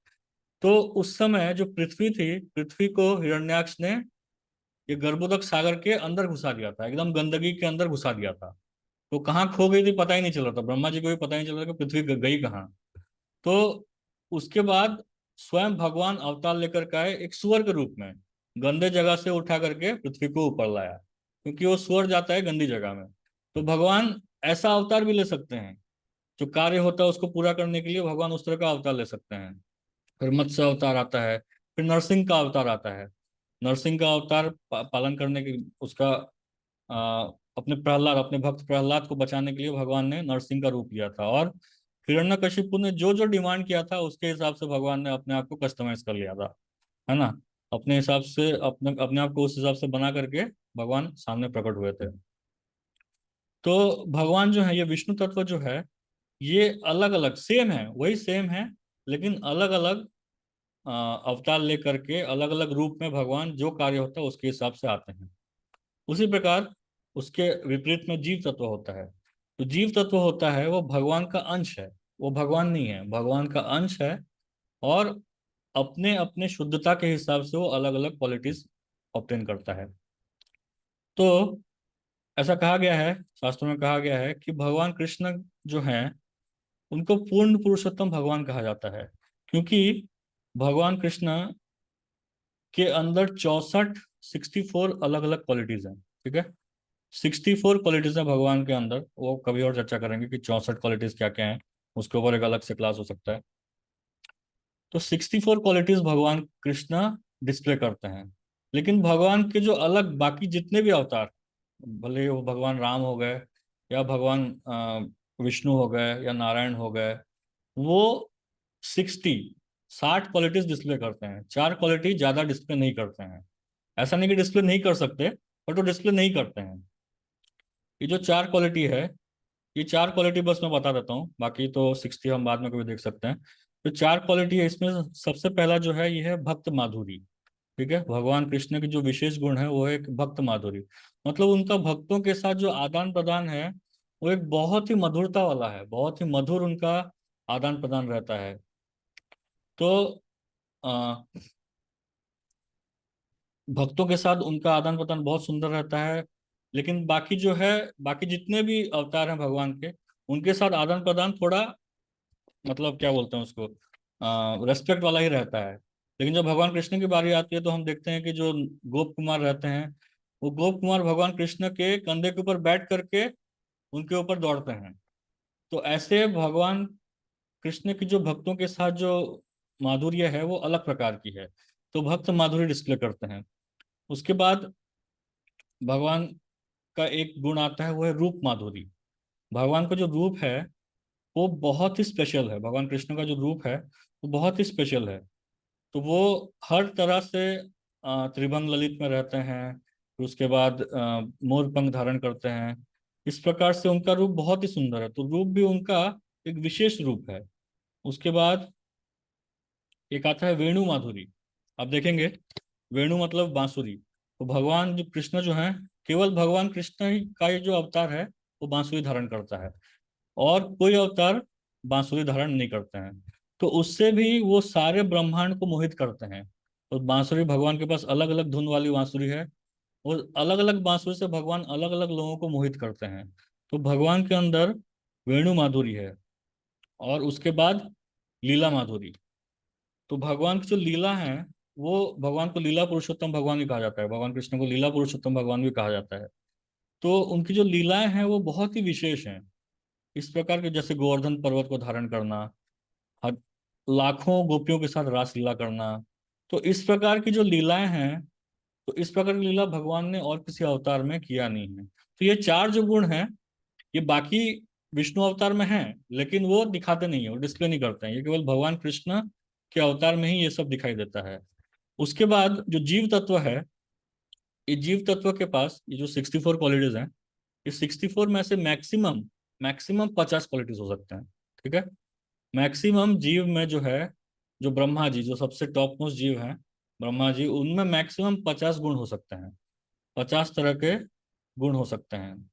तो उस समय जो पृथ्वी थी, पृथ्वी को हिरण्याक्ष ने ये गर्भोदक सागर के अंदर घुसा दिया था, एकदम गंदगी के अंदर घुसा दिया था। तो कहाँ खो गई थी पता ही नहीं चल रहा था, ब्रह्मा जी को भी पता ही नहीं चल रहा था कि पृथ्वी गई कहाँ। तो उसके बाद स्वयं भगवान अवतार लेकर के आए एक सुअर के रूप में, गंदे जगह से उठा करके पृथ्वी को ऊपर लाया, क्योंकि वो सुअर जाता है गंदी जगह में। तो भगवान ऐसा अवतार भी ले सकते हैं, जो कार्य होता है उसको पूरा करने के लिए भगवान उस तरह का अवतार ले सकते हैं। फिर मत्स्य अवतार आता है, फिर नरसिंह का अवतार आता है। नरसिंह का अवतार पालन करने के उसका अपने प्रहलाद, अपने भक्त प्रहलाद को बचाने के लिए भगवान ने नरसिंह का रूप लिया था। और हिरण्यकशिपु ने जो जो डिमांड किया था उसके हिसाब से भगवान ने अपने आप को कस्टमाइज कर लिया था, है ना, अपने हिसाब से, अपने अपने आप को उस हिसाब से बना करके भगवान सामने प्रकट हुए थे। तो भगवान जो है, ये विष्णु तत्व जो है, ये अलग अलग सेम है, वही सेम है, लेकिन अलग अलग अवतार लेकर के अलग अलग रूप में भगवान जो कार्य होता है उसके हिसाब से आते हैं। उसी प्रकार उसके विपरीत में जीव तत्व होता है। तो जीव तत्व होता है वो भगवान का अंश है, वो भगवान नहीं है, भगवान का अंश है। और अपने अपने शुद्धता के हिसाब से वो अलग अलग क्वालिटीज ऑब्टेन करता है। तो ऐसा कहा गया है, शास्त्रों में कहा गया है कि भगवान कृष्ण जो हैं उनको पूर्ण पुरुषोत्तम भगवान कहा जाता है, क्योंकि भगवान कृष्ण के अंदर 64 अलग अलग क्वालिटीज हैं, ठीक है, 64 क्वालिटीज है भगवान के अंदर। वो कभी और चर्चा करेंगे कि 64 क्वालिटीज क्या क्या हैं, उसके ऊपर एक अलग से क्लास हो सकता है। तो 64 क्वालिटीज भगवान कृष्ण डिस्प्ले करते हैं। लेकिन भगवान के जो अलग बाकी जितने भी अवतार, भले वो भगवान राम हो गए, या भगवान विष्णु हो गए, या नारायण हो गए, वो 60 क्वालिटीज डिस्प्ले करते हैं, 4 क्वालिटी ज्यादा डिस्प्ले नहीं करते हैं। ऐसा नहीं कि डिस्प्ले नहीं कर सकते, बट वो डिस्प्ले नहीं करते हैं। ये जो 4 क्वालिटी है, ये 4 क्वालिटी बस मैं बता देता हूँ, बाकी तो 60 हम बाद में कभी देख सकते हैं। जो 4 क्वालिटी है इसमें सबसे पहला जो है ये है भक्त माधुरी। ठीक है, भगवान कृष्ण की जो विशेष गुण है वो है एक भक्त माधुरी, मतलब उनका भक्तों के साथ जो आदान प्रदान है वो एक बहुत ही मधुरता वाला है, बहुत ही मधुर उनका आदान प्रदान रहता है। तो अ, भक्तों के साथ उनका आदान प्रदान बहुत सुंदर रहता है। लेकिन बाकी जो है, बाकी जितने भी अवतार हैं भगवान के, उनके साथ आदान प्रदान थोड़ा, मतलब क्या बोलते हैं उसको, रेस्पेक्ट वाला ही रहता है। लेकिन जब भगवान कृष्ण की बारी आती है तो हम देखते हैं कि जो गोप कुमार रहते हैं, वो गोप कुमार भगवान कृष्ण के कंधे के ऊपर बैठ करके उनके ऊपर दौड़ते हैं। तो ऐसे भगवान कृष्ण की जो भक्तों के साथ जो माधुर्य है वो अलग प्रकार की है। तो भक्त माधुर्य डिस्प्ले करते हैं। उसके बाद भगवान का एक गुण आता है, वो है रूप माधुरी। भगवान का जो रूप है वो बहुत ही स्पेशल है। भगवान कृष्ण का जो रूप है वो बहुत ही स्पेशल है। तो वो हर तरह से त्रिभंग ललित में रहते हैं, फिर उसके बाद मोर पंख धारण करते हैं। इस प्रकार से उनका रूप बहुत ही सुंदर है। तो रूप भी उनका एक विशेष रूप है। उसके बाद एक आता है वेणु माधुरी। आप देखेंगे, वेणु मतलब बांसुरी। तो भगवान जो कृष्ण जो है, केवल भगवान कृष्ण ही का ये जो अवतार है वो बांसुरी धारण करता है, और कोई अवतार बांसुरी धारण नहीं करते हैं। तो उससे भी वो सारे ब्रह्मांड को मोहित करते हैं। तो बांसुरी, भगवान के पास अलग अलग धुन वाली बांसुरी है, और अलग अलग बांसुरी से भगवान अलग अलग लोगों को मोहित करते हैं। तो भगवान के अंदर वेणु माधुरी है। और उसके बाद लीला माधुरी। तो भगवान की जो लीला है, वो भगवान को लीला पुरुषोत्तम भगवान भी कहा जाता है। भगवान कृष्ण को लीला पुरुषोत्तम भगवान भी कहा जाता है। तो उनकी जो लीलाएं हैं वो बहुत ही विशेष हैं। इस प्रकार के, जैसे गोवर्धन पर्वत को धारण करना, हर लाखों गोपियों के साथ रासलीला करना। तो इस प्रकार की जो लीलाएं हैं, तो इस प्रकार की लीला भगवान ने और किसी अवतार में किया नहीं है। तो ये चार जो गुण हैं, ये बाकी विष्णु अवतार में हैं, लेकिन वो दिखाते नहीं है, वो डिस्प्ले नहीं करते हैं। ये केवल भगवान कृष्ण के अवतार में ही ये सब दिखाई देता है। उसके बाद जो जीव तत्व है, ये जीव तत्व के पास ये जो 64 क्वालिटीज हैं, इस 64 में से मैक्सिमम मैक्सिमम 50 क्वालिटीज हो सकते हैं। ठीक है। मैक्सिमम जीव में जो है, जो ब्रह्मा जी, जो सबसे टॉप मोस्ट जीव हैं, ब्रह्मा जी, उनमें मैक्सिमम 50 गुण हो सकते हैं। 50 तरह के गुण हो सकते हैं।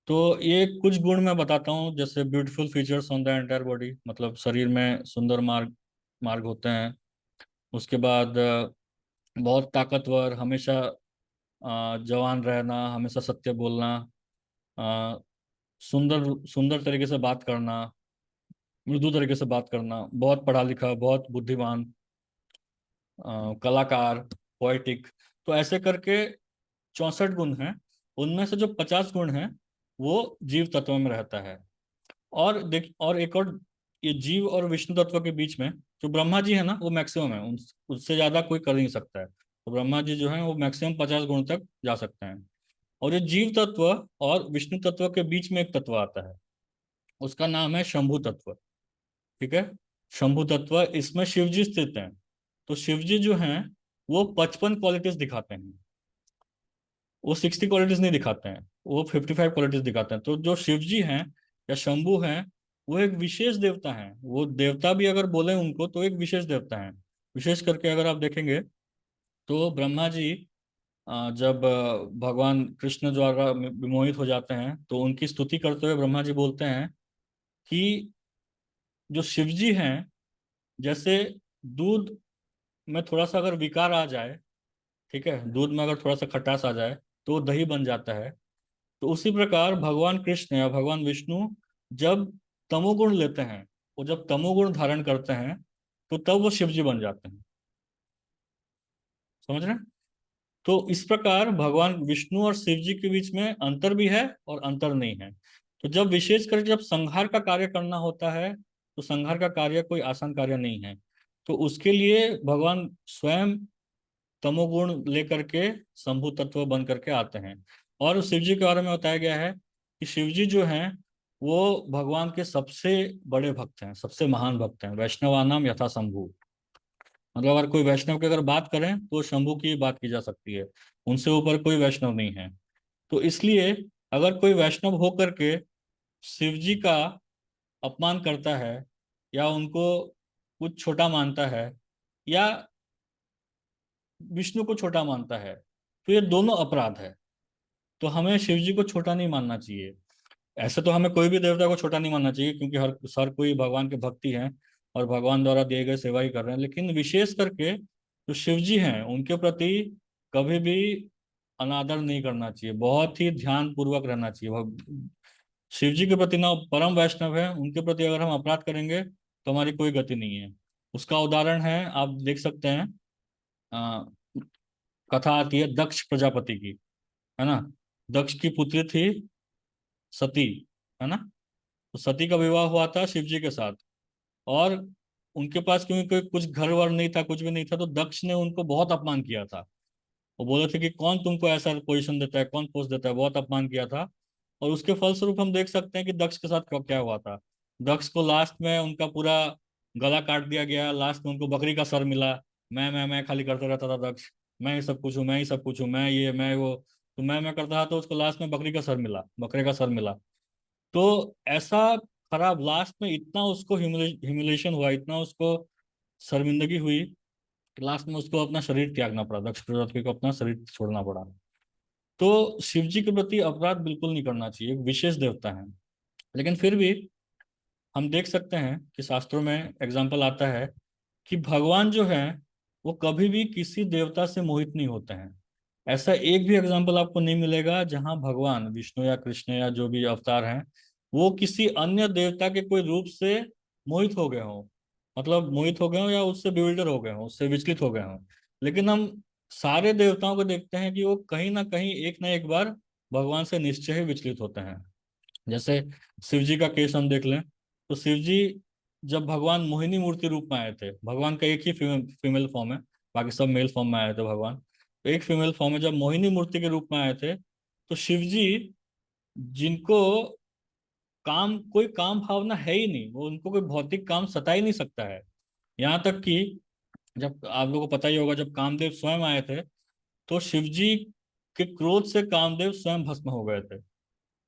तो ये कुछ गुण मैं बताता हूँ, जैसे beautiful features on the entire body, मतलब शरीर में सुंदर मार्ग मार्ग होते हैं। उसके बाद बहुत ताकतवर, हमेशा जवान रहना, हमेशा सत्य बोलना, अ, सुंदर सुंदर तरीके से बात करना, मृदु तरीके से बात करना, बहुत पढ़ा लिखा, बहुत बुद्धिमान, कलाकार, पोएटिक। तो ऐसे करके 64 गुण हैं। उनमें से जो 50 गुण हैं वो जीव तत्व में रहता है। और देख, और एक और, ये जीव और विष्णु तत्व के बीच में जो ब्रह्मा जी है ना, वो मैक्सिमम है, उससे ज्यादा कोई कर नहीं सकता है। तो ब्रह्मा जी जो है वो मैक्सिमम 50 गुण तक जा सकते हैं। और ये जीव तत्व और विष्णु तत्व के बीच में एक तत्व आता है, उसका नाम है शंभु तत्व। ठीक है। शंभु तत्व, इसमें शिव जी स्थित हैं। तो शिव जी जो हैं वो 55 क्वालिटीज दिखाते हैं। वो 60 क्वालिटीज नहीं दिखाते हैं, वो 55 क्वालिटीज दिखाते हैं। तो जो शिव जी हैं या शंभु हैं, वो एक विशेष देवता हैं। वो देवता भी अगर बोले उनको तो एक विशेष देवता हैं। विशेष करके अगर आप देखेंगे तो ब्रह्मा जी जब भगवान कृष्ण द्वारा विमोहित हो जाते हैं, तो उनकी स्तुति करते हुए ब्रह्मा जी बोलते हैं कि जो शिव जी हैं, जैसे दूध में थोड़ा सा अगर विकार आ जाए, ठीक है, दूध में अगर थोड़ा सा खटास आ जाए तो वो दही बन जाता है। तो उसी प्रकार भगवान कृष्ण या भगवान विष्णु जब तमोगुण लेते हैं, वो जब तमोगुण धारण करते हैं, तो तब वो शिव जी बन जाते हैं। समझ रहे हैं? तो इस प्रकार भगवान विष्णु और शिव जी के बीच में अंतर भी है और अंतर नहीं है। तो जब विशेष कर जब संहार का कार्य करना होता है, तो संहार का कार्य कोई आसान कार्य नहीं है। तो उसके लिए भगवान स्वयं तमोगुण लेकर के शंभु तत्व बन करके आते हैं। और शिव जी के बारे में बताया गया है कि शिव जी जो हैं वो भगवान के सबसे बड़े भक्त हैं, सबसे महान भक्त हैं। वैष्णवानाम यथा शंभु। मतलब अगर कोई वैष्णव की अगर बात करें तो शंभु की बात की जा सकती है, उनसे ऊपर कोई वैष्णव नहीं है। तो इसलिए अगर कोई वैष्णव होकर के शिव जी का अपमान करता है, या उनको कुछ छोटा मानता है, या विष्णु को छोटा मानता है, तो ये दोनों अपराध है। तो हमें शिव जी को छोटा नहीं मानना चाहिए। ऐसे तो हमें कोई भी देवता को छोटा नहीं मानना चाहिए, क्योंकि हर कोई भगवान के भक्ति हैं और भगवान द्वारा दिए गए सेवा ही कर रहे हैं। लेकिन विशेष करके जो शिव जी हैं उनके प्रति कभी भी अनादर नहीं करना चाहिए, बहुत ही ध्यान पूर्वक रहना चाहिए। शिव जी के प्रति ना परम वैष्णव है, उनके प्रति अगर हम अपराध करेंगे तो हमारी कोई गति नहीं है। उसका उदाहरण है, आप देख सकते हैं, अ, कथा आती है दक्ष प्रजापति की, है ना। दक्ष की पुत्री थी सती, है ना। तो सती का विवाह हुआ था शिव जी के साथ, और उनके पास क्योंकि कोई कुछ घर वर नहीं था, कुछ भी नहीं था, तो दक्ष ने उनको बहुत अपमान किया था। वो बोले थे कि कौन तुमको ऐसा पोजीशन देता है, कौन पोस्ट देता है, बहुत अपमान किया था। और उसके फलस्वरूप हम देख सकते हैं कि दक्ष के साथ क्या क्या हुआ था। दक्ष को लास्ट में उनका पूरा गला काट दिया गया, लास्ट में उनको बकरी का सर मिला। मैं खाली करते रहता था दक्ष, मैं ही सब कुछ हूँ, मैं ही सब कुछ हूँ, मैं ये मैं वो। तो मैं करता था, तो उसको लास्ट में बकरी का सर मिला, बकरे का सर मिला। तो ऐसा खराब, लास्ट में इतना उसको ह्यूमिलेशन हुआ, इतना उसको शर्मिंदगी हुई कि लास्ट में उसको अपना शरीर त्यागना पड़ा, दक्ष प्रजापति को अपना शरीर छोड़ना पड़ा। तो शिव जी के प्रति अपराध बिल्कुल नहीं करना चाहिए, एक विशेष देवता है। लेकिन फिर भी हम देख सकते हैं कि शास्त्रों में एग्जाम्पल आता है कि भगवान जो है वो कभी भी किसी देवता से मोहित नहीं होते हैं। ऐसा एक भी एग्जाम्पल आपको नहीं मिलेगा जहां भगवान विष्णु या कृष्ण या जो भी अवतार हैं वो किसी अन्य देवता के कोई रूप से मोहित हो गए हों, मतलब मोहित हो गए हों या उससे बिविल्डर हो गए हों, उससे विचलित हो गए हों। लेकिन हम सारे देवताओं को देखते हैं कि वो कहीं ना कहीं एक ना एक बार भगवान से निश्चय ही विचलित होते हैं। जैसे शिव जी का केस हम देख लें, तो शिव जी जब भगवान मोहिनी मूर्ति रूप में आए थे, भगवान का एक ही फीमेल फॉर्म है, बाकी सब मेल फॉर्म में आए थे भगवान, तो एक फीमेल फॉर्म में जब मोहिनी मूर्ति के रूप में आए थे, तो शिव जी जिनको कोई काम भावना है ही नहीं, वो उनको कोई भौतिक काम सता ही नहीं सकता है। यहाँ तक कि जब आप लोगों को पता ही होगा, जब कामदेव स्वयं आए थे, तो शिव जी के क्रोध से कामदेव स्वयं भस्म हो गए थे।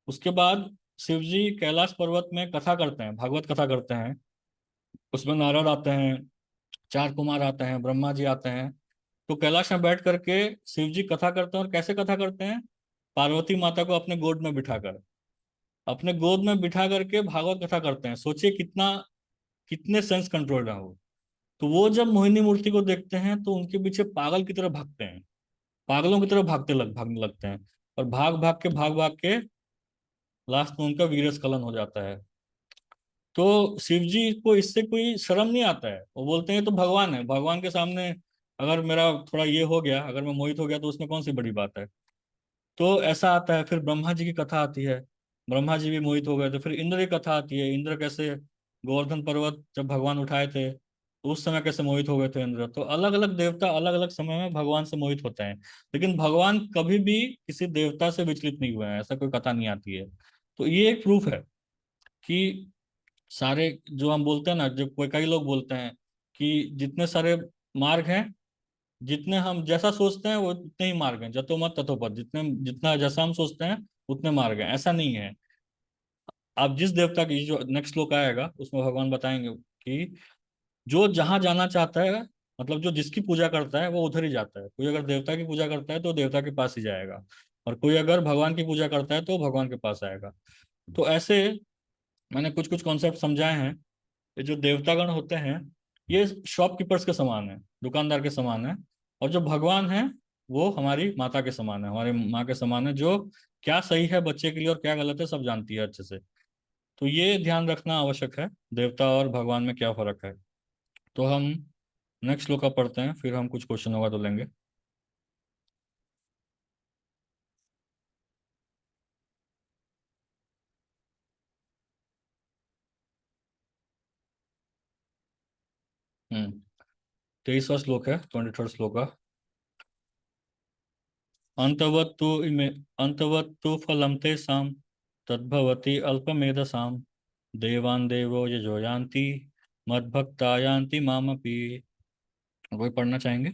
उसके बाद शिव जी कैलाश पर्वत में कथा करते हैं, भागवत कथा करते हैं। उसमें नारद आते हैं, चार कुमार आते हैं, ब्रह्मा जी आते हैं। तो कैलाश में बैठ करके शिव जी कथा करते हैं, और कैसे कथा करते हैं, पार्वती माता को अपने गोद में बिठाकर, अपने गोद में बिठा करके भागवत कथा करते हैं। सोचिए कितना, कितने सेंस कंट्रोल है वो। तो वो जब मोहिनी मूर्ति को देखते हैं तो उनके पीछे पागल की तरह भागते हैं, पागलों की तरह भागने लगते हैं, और भाग भाग के लास्ट में उनका वीर स्खलन हो जाता है। तो शिव जी को इससे कोई शर्म नहीं आता है, वो बोलते हैं तो भगवान है, भगवान के सामने अगर मेरा थोड़ा ये हो गया, अगर मैं मोहित हो गया, तो उसमें कौन सी बड़ी बात है। तो ऐसा आता है। फिर ब्रह्मा जी की कथा आती है, ब्रह्मा जी भी मोहित हो गए थे। फिर इंद्र की कथा आती है, इंद्र कैसे गोवर्धन पर्वत जब भगवान उठाए थे तो उस समय कैसे मोहित हो गए थे इंद्र। तो अलग अलग देवता अलग अलग समय में भगवान से मोहित होते हैं, लेकिन भगवान कभी भी किसी देवता से विचलित नहीं हुए हैं, ऐसा कोई कथा नहीं आती है। तो ये एक प्रूफ है कि सारे जो हम बोलते हैं ना, जो कोई कई लोग बोलते हैं कि जितने सारे मार्ग हैं, जितने हम जैसा सोचते हैं वो उतने ही मार्ग हैं, जतो मत ततो पथ, जितने जितना जैसा हम सोचते हैं उतने मार्ग हैं, ऐसा नहीं है। आप जिस देवता की, जो नेक्स्ट श्लोक आएगा उसमें भगवान बताएंगे कि जो जहां जाना चाहता है, मतलब जो जिसकी पूजा करता है वो उधर ही जाता है। कोई अगर देवता की पूजा करता है तो देवता के पास ही जाएगा, और कोई अगर भगवान की पूजा करता है तो भगवान के पास आएगा। तो ऐसे मैंने कुछ कुछ कॉन्सेप्ट समझाए हैं। ये जो देवतागण होते हैं ये शॉपकीपर्स के समान है, दुकानदार के समान है। और जो भगवान है वो हमारी माता के समान है, हमारी माँ के समान है, जो क्या सही है बच्चे के लिए और क्या गलत है सब जानती है अच्छे से। तो ये ध्यान रखना आवश्यक है, देवता और भगवान में क्या फर्क है। तो हम नेक्स्ट श्लोक का पढ़ते हैं, फिर हम कुछ क्वेश्चन होगा तो लेंगे। हम्म 23वां श्लोक है, 23rd श्लोक का। अंतवत्तु फलं तेषां तद्भवति अल्पमेधसां देवान् देवो यजो यान्ति मद्भक्ता यान्ति मामपि। कोई पढ़ना चाहेंगे?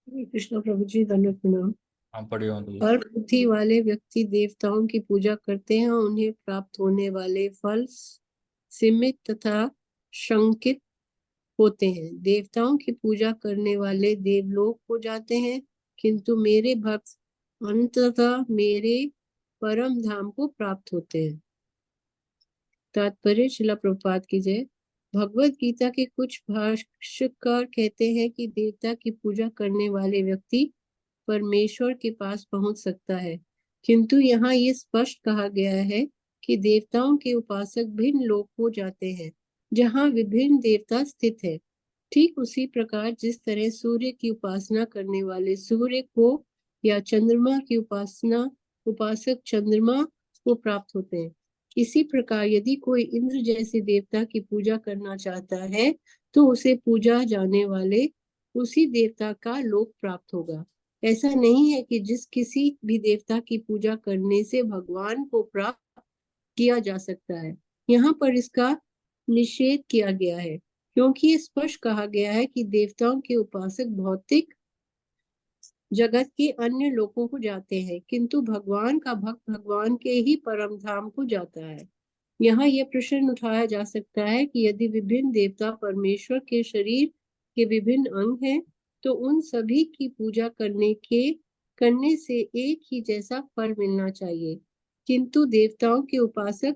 हरे कृष्णा प्रभु जी, दंडवत प्रणाम। हम पढ़िए तो। अल्प बुद्धि वाले व्यक्ति देवताओं की पूजा करते हैं, उन्हें प्राप्त होने वाले फल सीमित तथा शंकित होते हैं। देवताओं की पूजा करने वाले देवलोक को जाते हैं, किंतु मेरे भक्त अंततः मेरे परम धाम को प्राप्त होते हैं। तात्पर्य शिला प्रभुपाद की जय। भगवत गीता के कुछ भाष्यकार कहते हैं कि देवता की पूजा करने वाले व्यक्ति परमेश्वर के पास पहुंच सकता है, किंतु यहाँ ये स्पष्ट कहा गया है कि देवताओं के उपासक भिन्न लोक हो जाते हैं जहाँ विभिन्न देवता स्थित है। ठीक उसी प्रकार जिस तरह सूर्य की उपासना करने वाले सूर्य को या चंद्रमा की उपासक चंद्रमा को प्राप्त होते हैं, इसी प्रकार यदि कोई इंद्र जैसे देवता की पूजा करना चाहता है तो उसे पूजा जाने वाले उसी देवता का लोक प्राप्त होगा। ऐसा नहीं है कि जिस किसी भी देवता की पूजा करने से भगवान को प्राप्त किया जा सकता है। यहाँ पर इसका निषेध किया गया है क्योंकि ये स्पष्ट कहा गया है कि देवताओं के उपासक भौतिक जगत के अन्य लोगों को जाते हैं, किंतु भगवान का भक्त भगवान के ही परम धाम को जाता है। यहाँ यह प्रश्न उठाया जा सकता है कि यदि विभिन्न देवता परमेश्वर के शरीर के विभिन्न अंग हैं, तो उन सभी की पूजा करने से एक ही जैसा फल मिलना चाहिए, किंतु देवताओं के उपासक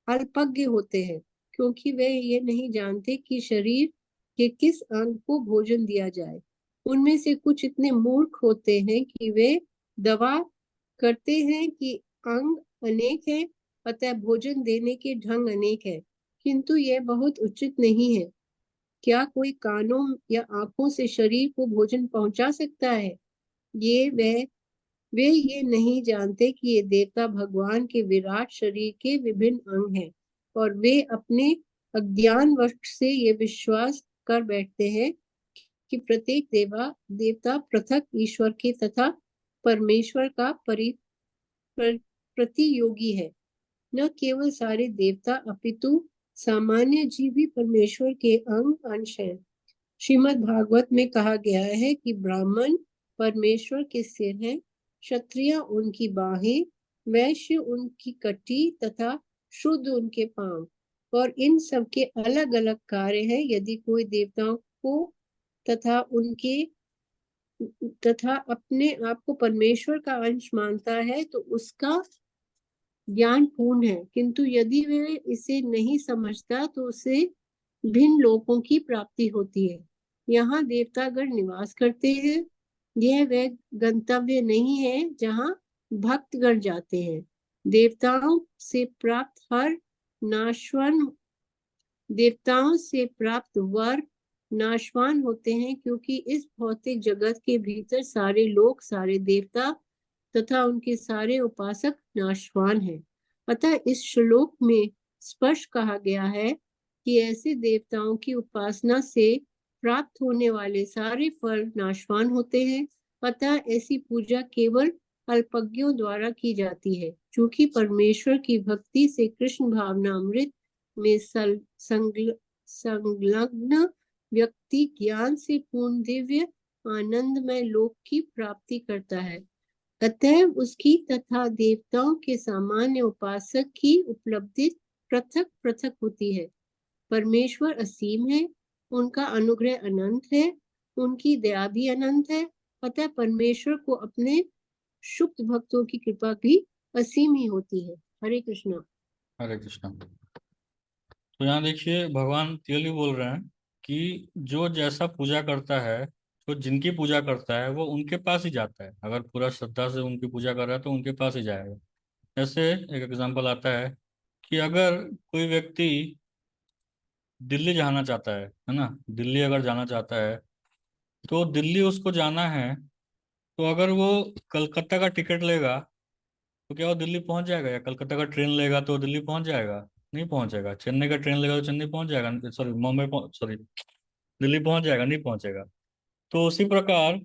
अल्पज्ञ होते हैं क्योंकि वे ये नहीं जानते कि शरीर के किस अंग को भोजन दिया जाए। उनमें से कुछ इतने मूर्ख होते हैं कि वे दावा करते हैं कि अंग अनेक है, अतः भोजन देने के ढंग अनेक है, किंतु यह बहुत उचित नहीं है। क्या कोई कानों या आंखों से शरीर को भोजन पहुंचा सकता है? वे ये नहीं जानते कि ये देवता भगवान के विराट शरीर के विभिन्न अंग हैं, और वे अपने अज्ञानवश से ये विश्वास कर बैठते हैं कि प्रत्येक देवता पृथक ईश्वर के तथा परमेश्वर का प्रतियोगी है। न केवल सारे देवता अपितु सामान्य जीव भी परमेश्वर के अंश हैं। श्रीमद् भागवत में कहा गया है कि ब्राह्मण परमेश्वर के सिर हैं, क्षत्रिय उनकी बाहें, वैश्य उनकी कटी तथा शुद्ध उनके पांव, और इन सब के अलग अलग कार्य हैं। यदि कोई देवताओं को तथा अपने आप को परमेश्वर का अंश मानता है तो उसका ज्ञान पूर्ण है, किंतु यदि वह इसे नहीं समझता तो उसे भिन्न लोकों की प्राप्ति होती है। यहाँ देवतागण निवास करते हैं। यह वह गंतव्य नहीं है जहाँ भक्तगण जाते हैं। देवताओं से प्राप्त वर नाशवान होते हैं क्योंकि इस भौतिक जगत के भीतर सारे लोग, सारे देवता तथा उनके सारे उपासक नाशवान हैं। अतः इस श्लोक में स्पष्ट कहा गया है कि ऐसे देवताओं की उपासना से प्राप्त होने वाले सारे फल नाशवान होते हैं। अतः ऐसी पूजा केवल अल्पज्ञों द्वारा की जाती है। चूंकि परमेश्वर की भक्ति से कृष्ण भावनामृत में संलग्न व्यक्ति ज्ञान से पूर्ण दिव्य आनंदमय लोक की प्राप्ति करता है, अतएव उसकी तथा देवताओं के सामान्य उपासक की उपलब्धि पृथक पृथक होती है। परमेश्वर असीम है, उनका अनुग्रह अनंत है, उनकी दया भी अनंत है। अतः परमेश्वर को अपने शुद्ध भक्तों की कृपा भी असीम ही होती है। हरे कृष्णा। हरे कृष्णा। तो यहाँ देखिए भगवान क्लियरली बोल रहे हैं कि जो जैसा पूजा करता है, तो जिनकी पूजा करता है वो उनके पास ही जाता है। अगर पूरा श्रद्धा से उनकी पूजा कर रहा है तो उनके पास ही जाएगा। जैसे एक एग्जांपल आता है कि अगर कोई व्यक्ति दिल्ली जाना चाहता है ना, दिल्ली अगर जाना चाहता है तो दिल्ली उसको जाना है, तो अगर वो कलकत्ता का टिकट लेगा तो क्या वो दिल्ली पहुंच जाएगा? या कलकत्ता का ट्रेन लेगा तो दिल्ली पहुंच जाएगा? नहीं पहुंचेगा। चेन्नई का ट्रेन लेगा तो चेन्नई पहुंच जाएगा, सॉरी दिल्ली पहुंच जाएगा? नहीं पहुंचेगा। तो उसी प्रकार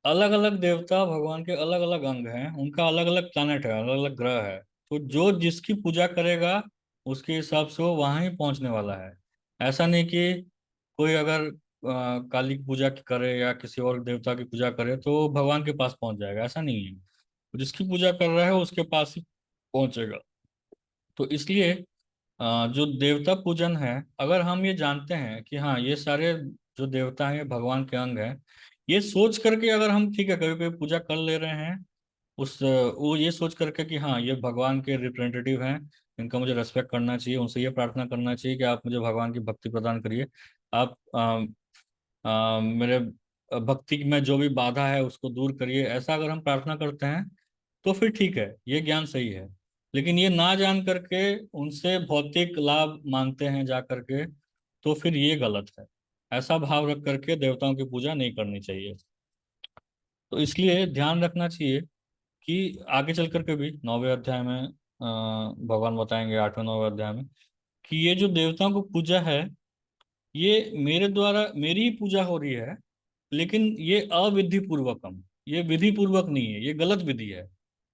अलग अलग देवता भगवान के अलग अलग अंग हैं, उनका अलग अलग प्लैनेट है, अलग अलग ग्रह है। तो जो जिसकी पूजा करेगा उसके हिसाब से वो वहां ही पहुंचने वाला है। ऐसा नहीं कि कोई अगर काली की पूजा करे या किसी और देवता की पूजा करे तो भगवान के पास पहुंच जाएगा, ऐसा नहीं है। जिसकी पूजा कर रहा है उसके पास ही पहुंचेगा। तो इसलिए जो देवता पूजन है, अगर हम ये जानते हैं कि हाँ ये सारे जो देवता हैं ये भगवान के अंग हैं, ये सोच करके अगर हम ठीक है कभी कभी पूजा कर ले रहे हैं, वो ये सोच करके कि हाँ ये भगवान के रिप्रेजेंटेटिव हैं, इनका मुझे रेस्पेक्ट करना चाहिए, उनसे ये प्रार्थना करना चाहिए कि आप मुझे भगवान की भक्ति प्रदान करिए, आप मेरे भक्ति में जो भी बाधा है उसको दूर करिए, ऐसा अगर हम प्रार्थना करते हैं तो फिर ठीक है, ये ज्ञान सही है। लेकिन ये ना जान करके उनसे भौतिक लाभ मांगते हैं जा करके, तो फिर ये गलत है। ऐसा भाव रख करके देवताओं की पूजा नहीं करनी चाहिए। तो इसलिए ध्यान रखना चाहिए कि आगे चल करके भी 9वें अध्याय में भगवान बताएंगे, 8वें 9वें अध्याय में, कि ये जो देवताओं को पूजा है, ये मेरे द्वारा मेरी ही पूजा हो रही है, लेकिन ये अविधि पूर्वकम, ये विधि पूर्वक नहीं है, ये गलत विधि है।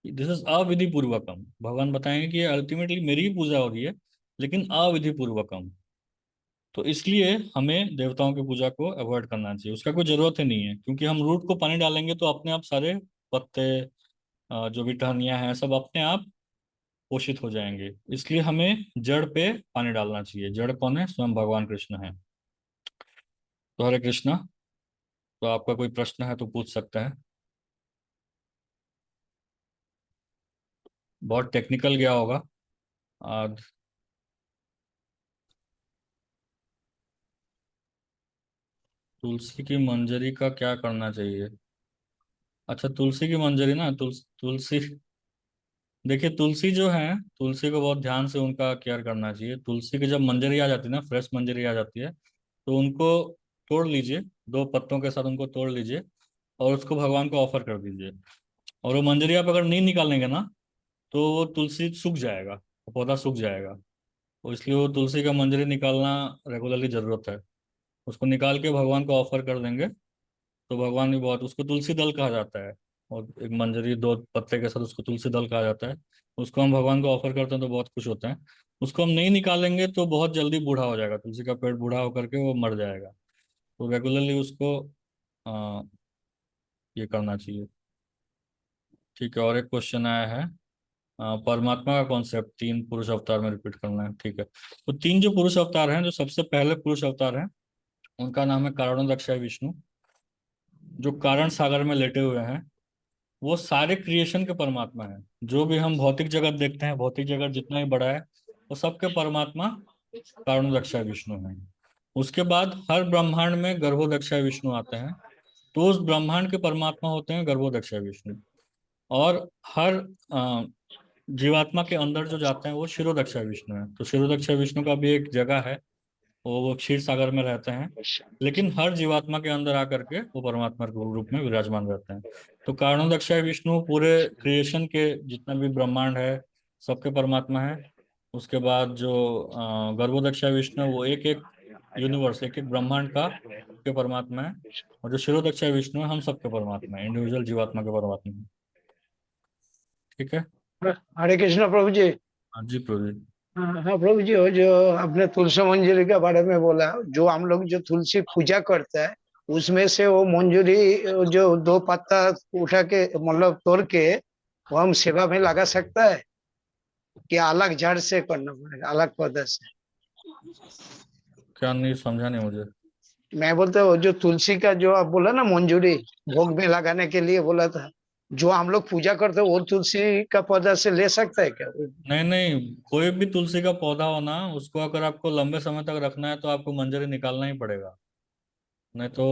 दिस इज अविधि पूर्वकम। भगवान बताएंगे कि ये अल्टीमेटली मेरी ही पूजा हो रही है, लेकिन अविधि पूर्वकम। तो इसलिए हमें देवताओं की पूजा को अवॉइड करना चाहिए, उसका कोई जरूरत ही नहीं है। क्योंकि हम रूट को पानी डालेंगे तो अपने आप सारे पत्ते, जो भी टहनियाँ हैं, सब अपने आप पोषित हो जाएंगे। इसलिए हमें जड़ पे पानी डालना चाहिए। जड़ कौन है? स्वयं भगवान कृष्ण है। तो हरे कृष्णा। तो आपका कोई प्रश्न है तो पूछ सकता है। बहुत टेक्निकल गया होगा आज। तुलसी की मंजरी का क्या करना चाहिए? अच्छा, तुलसी की मंजरी ना, तुलसी, देखिए तुलसी जो है, तुलसी को बहुत ध्यान से उनका केयर करना चाहिए। तुलसी की जब मंजरी आ जाती है ना, फ्रेश मंजरी आ जाती है, तो उनको तोड़ लीजिए, 2 पत्तों के साथ उनको तोड़ लीजिए और उसको भगवान को ऑफर कर दीजिए। और वो मंजरी आप अगर नहीं निकालेंगे ना, तो वो तुलसी सूख जाएगा, वो पौधा सूख जाएगा। तो इसलिए वो तुलसी का मंजरी निकालना रेगुलरली जरूरत है। उसको निकाल के भगवान को ऑफर कर देंगे, तो भगवान भी बहुत, उसको तुलसी दल कहा जाता है। और एक मंजरी 2 पत्ते के साथ उसको तुलसी दल कहा जाता है। उसको हम भगवान को ऑफर करते हैं तो बहुत खुश होते हैं। उसको हम नहीं निकालेंगे तो बहुत जल्दी बूढ़ा हो जाएगा, तुलसी का पेड़ बूढ़ा होकर के वो मर जाएगा। तो रेगुलरली उसको आ, ये करना चाहिए। ठीक है, और एक क्वेश्चन आया है। परमात्मा का कॉन्सेप्ट 3 पुरुष अवतार में रिपीट करना है। ठीक है, तो 3 जो पुरुष अवतार हैं, जो सबसे पहले पुरुष अवतार हैं, उनका नाम है कारणोदक्षाय विष्णु, जो कारण सागर में लेटे हुए हैं। वो सारे क्रिएशन के परमात्मा है। जो भी हम भौतिक जगत देखते हैं, भौतिक जगत जितना ही बड़ा है, वो सबके परमात्मा कारणोदक्षाय विष्णु है। उसके बाद हर ब्रह्मांड में गर्भोदक्षाय विष्णु आते हैं, तो उस ब्रह्मांड के परमात्मा होते हैं गर्भोदक्षाय विष्णु। और हर अ, जीवात्मा के अंदर जो जाते हैं वो क्षीरोदक्षाय विष्णु है। तो क्षीरोदक्षाय विष्णु का भी एक जगह है, वो क्षीर सागर में रहते हैं। लेकिन हर जीवात्मा के अंदर आकर के वो परमात्मा के रूप में विराजमान रहते हैं। तो कारणोदक्षाय विष्णु पूरे क्रिएशन के जितना भी ब्रह्मांड है, सबके परमात्मा है। उसके बाद जो गर्भोदक्षाय विष्णु है, वो एक एक यूनिवर्स, एक एक ब्रह्मांड का के परमात्मा है। और जो क्षीरोदक्षाय विष्णु है, हम सबके परमात्मा है, इंडिविजुअल जीवात्मा के परमात्मा है। ठीक है। हरे कृष्ण प्रभु जी। हाँ जी प्रभु जी। हाँ हाँ, प्रभु जी, वो जो आपने तुलसी मंजरी के बारे में बोला, जो हम लोग जो तुलसी पूजा करते हैं, उसमें से वो मंजरी जो 2 पत्ता उठा के मतलब तोड़ के वो हम सेवा में लगा सकता है, कि अलग जड़ से करना पड़ेगा, अलग पौधा से? क्या, नहीं समझा नहीं मुझे। मैं बोलता हूँ जो तुलसी का जो आप बोला ना मंजूरी, भोग में लगाने के लिए बोला था, जो हम लोग पूजा करते हैं वो तुलसी का पौधा से ले सकता है क्या? नहीं नहीं, कोई भी तुलसी का पौधा हो ना, उसको अगर आपको लंबे समय तक रखना है तो आपको मंजरी निकालना ही पड़ेगा, नहीं तो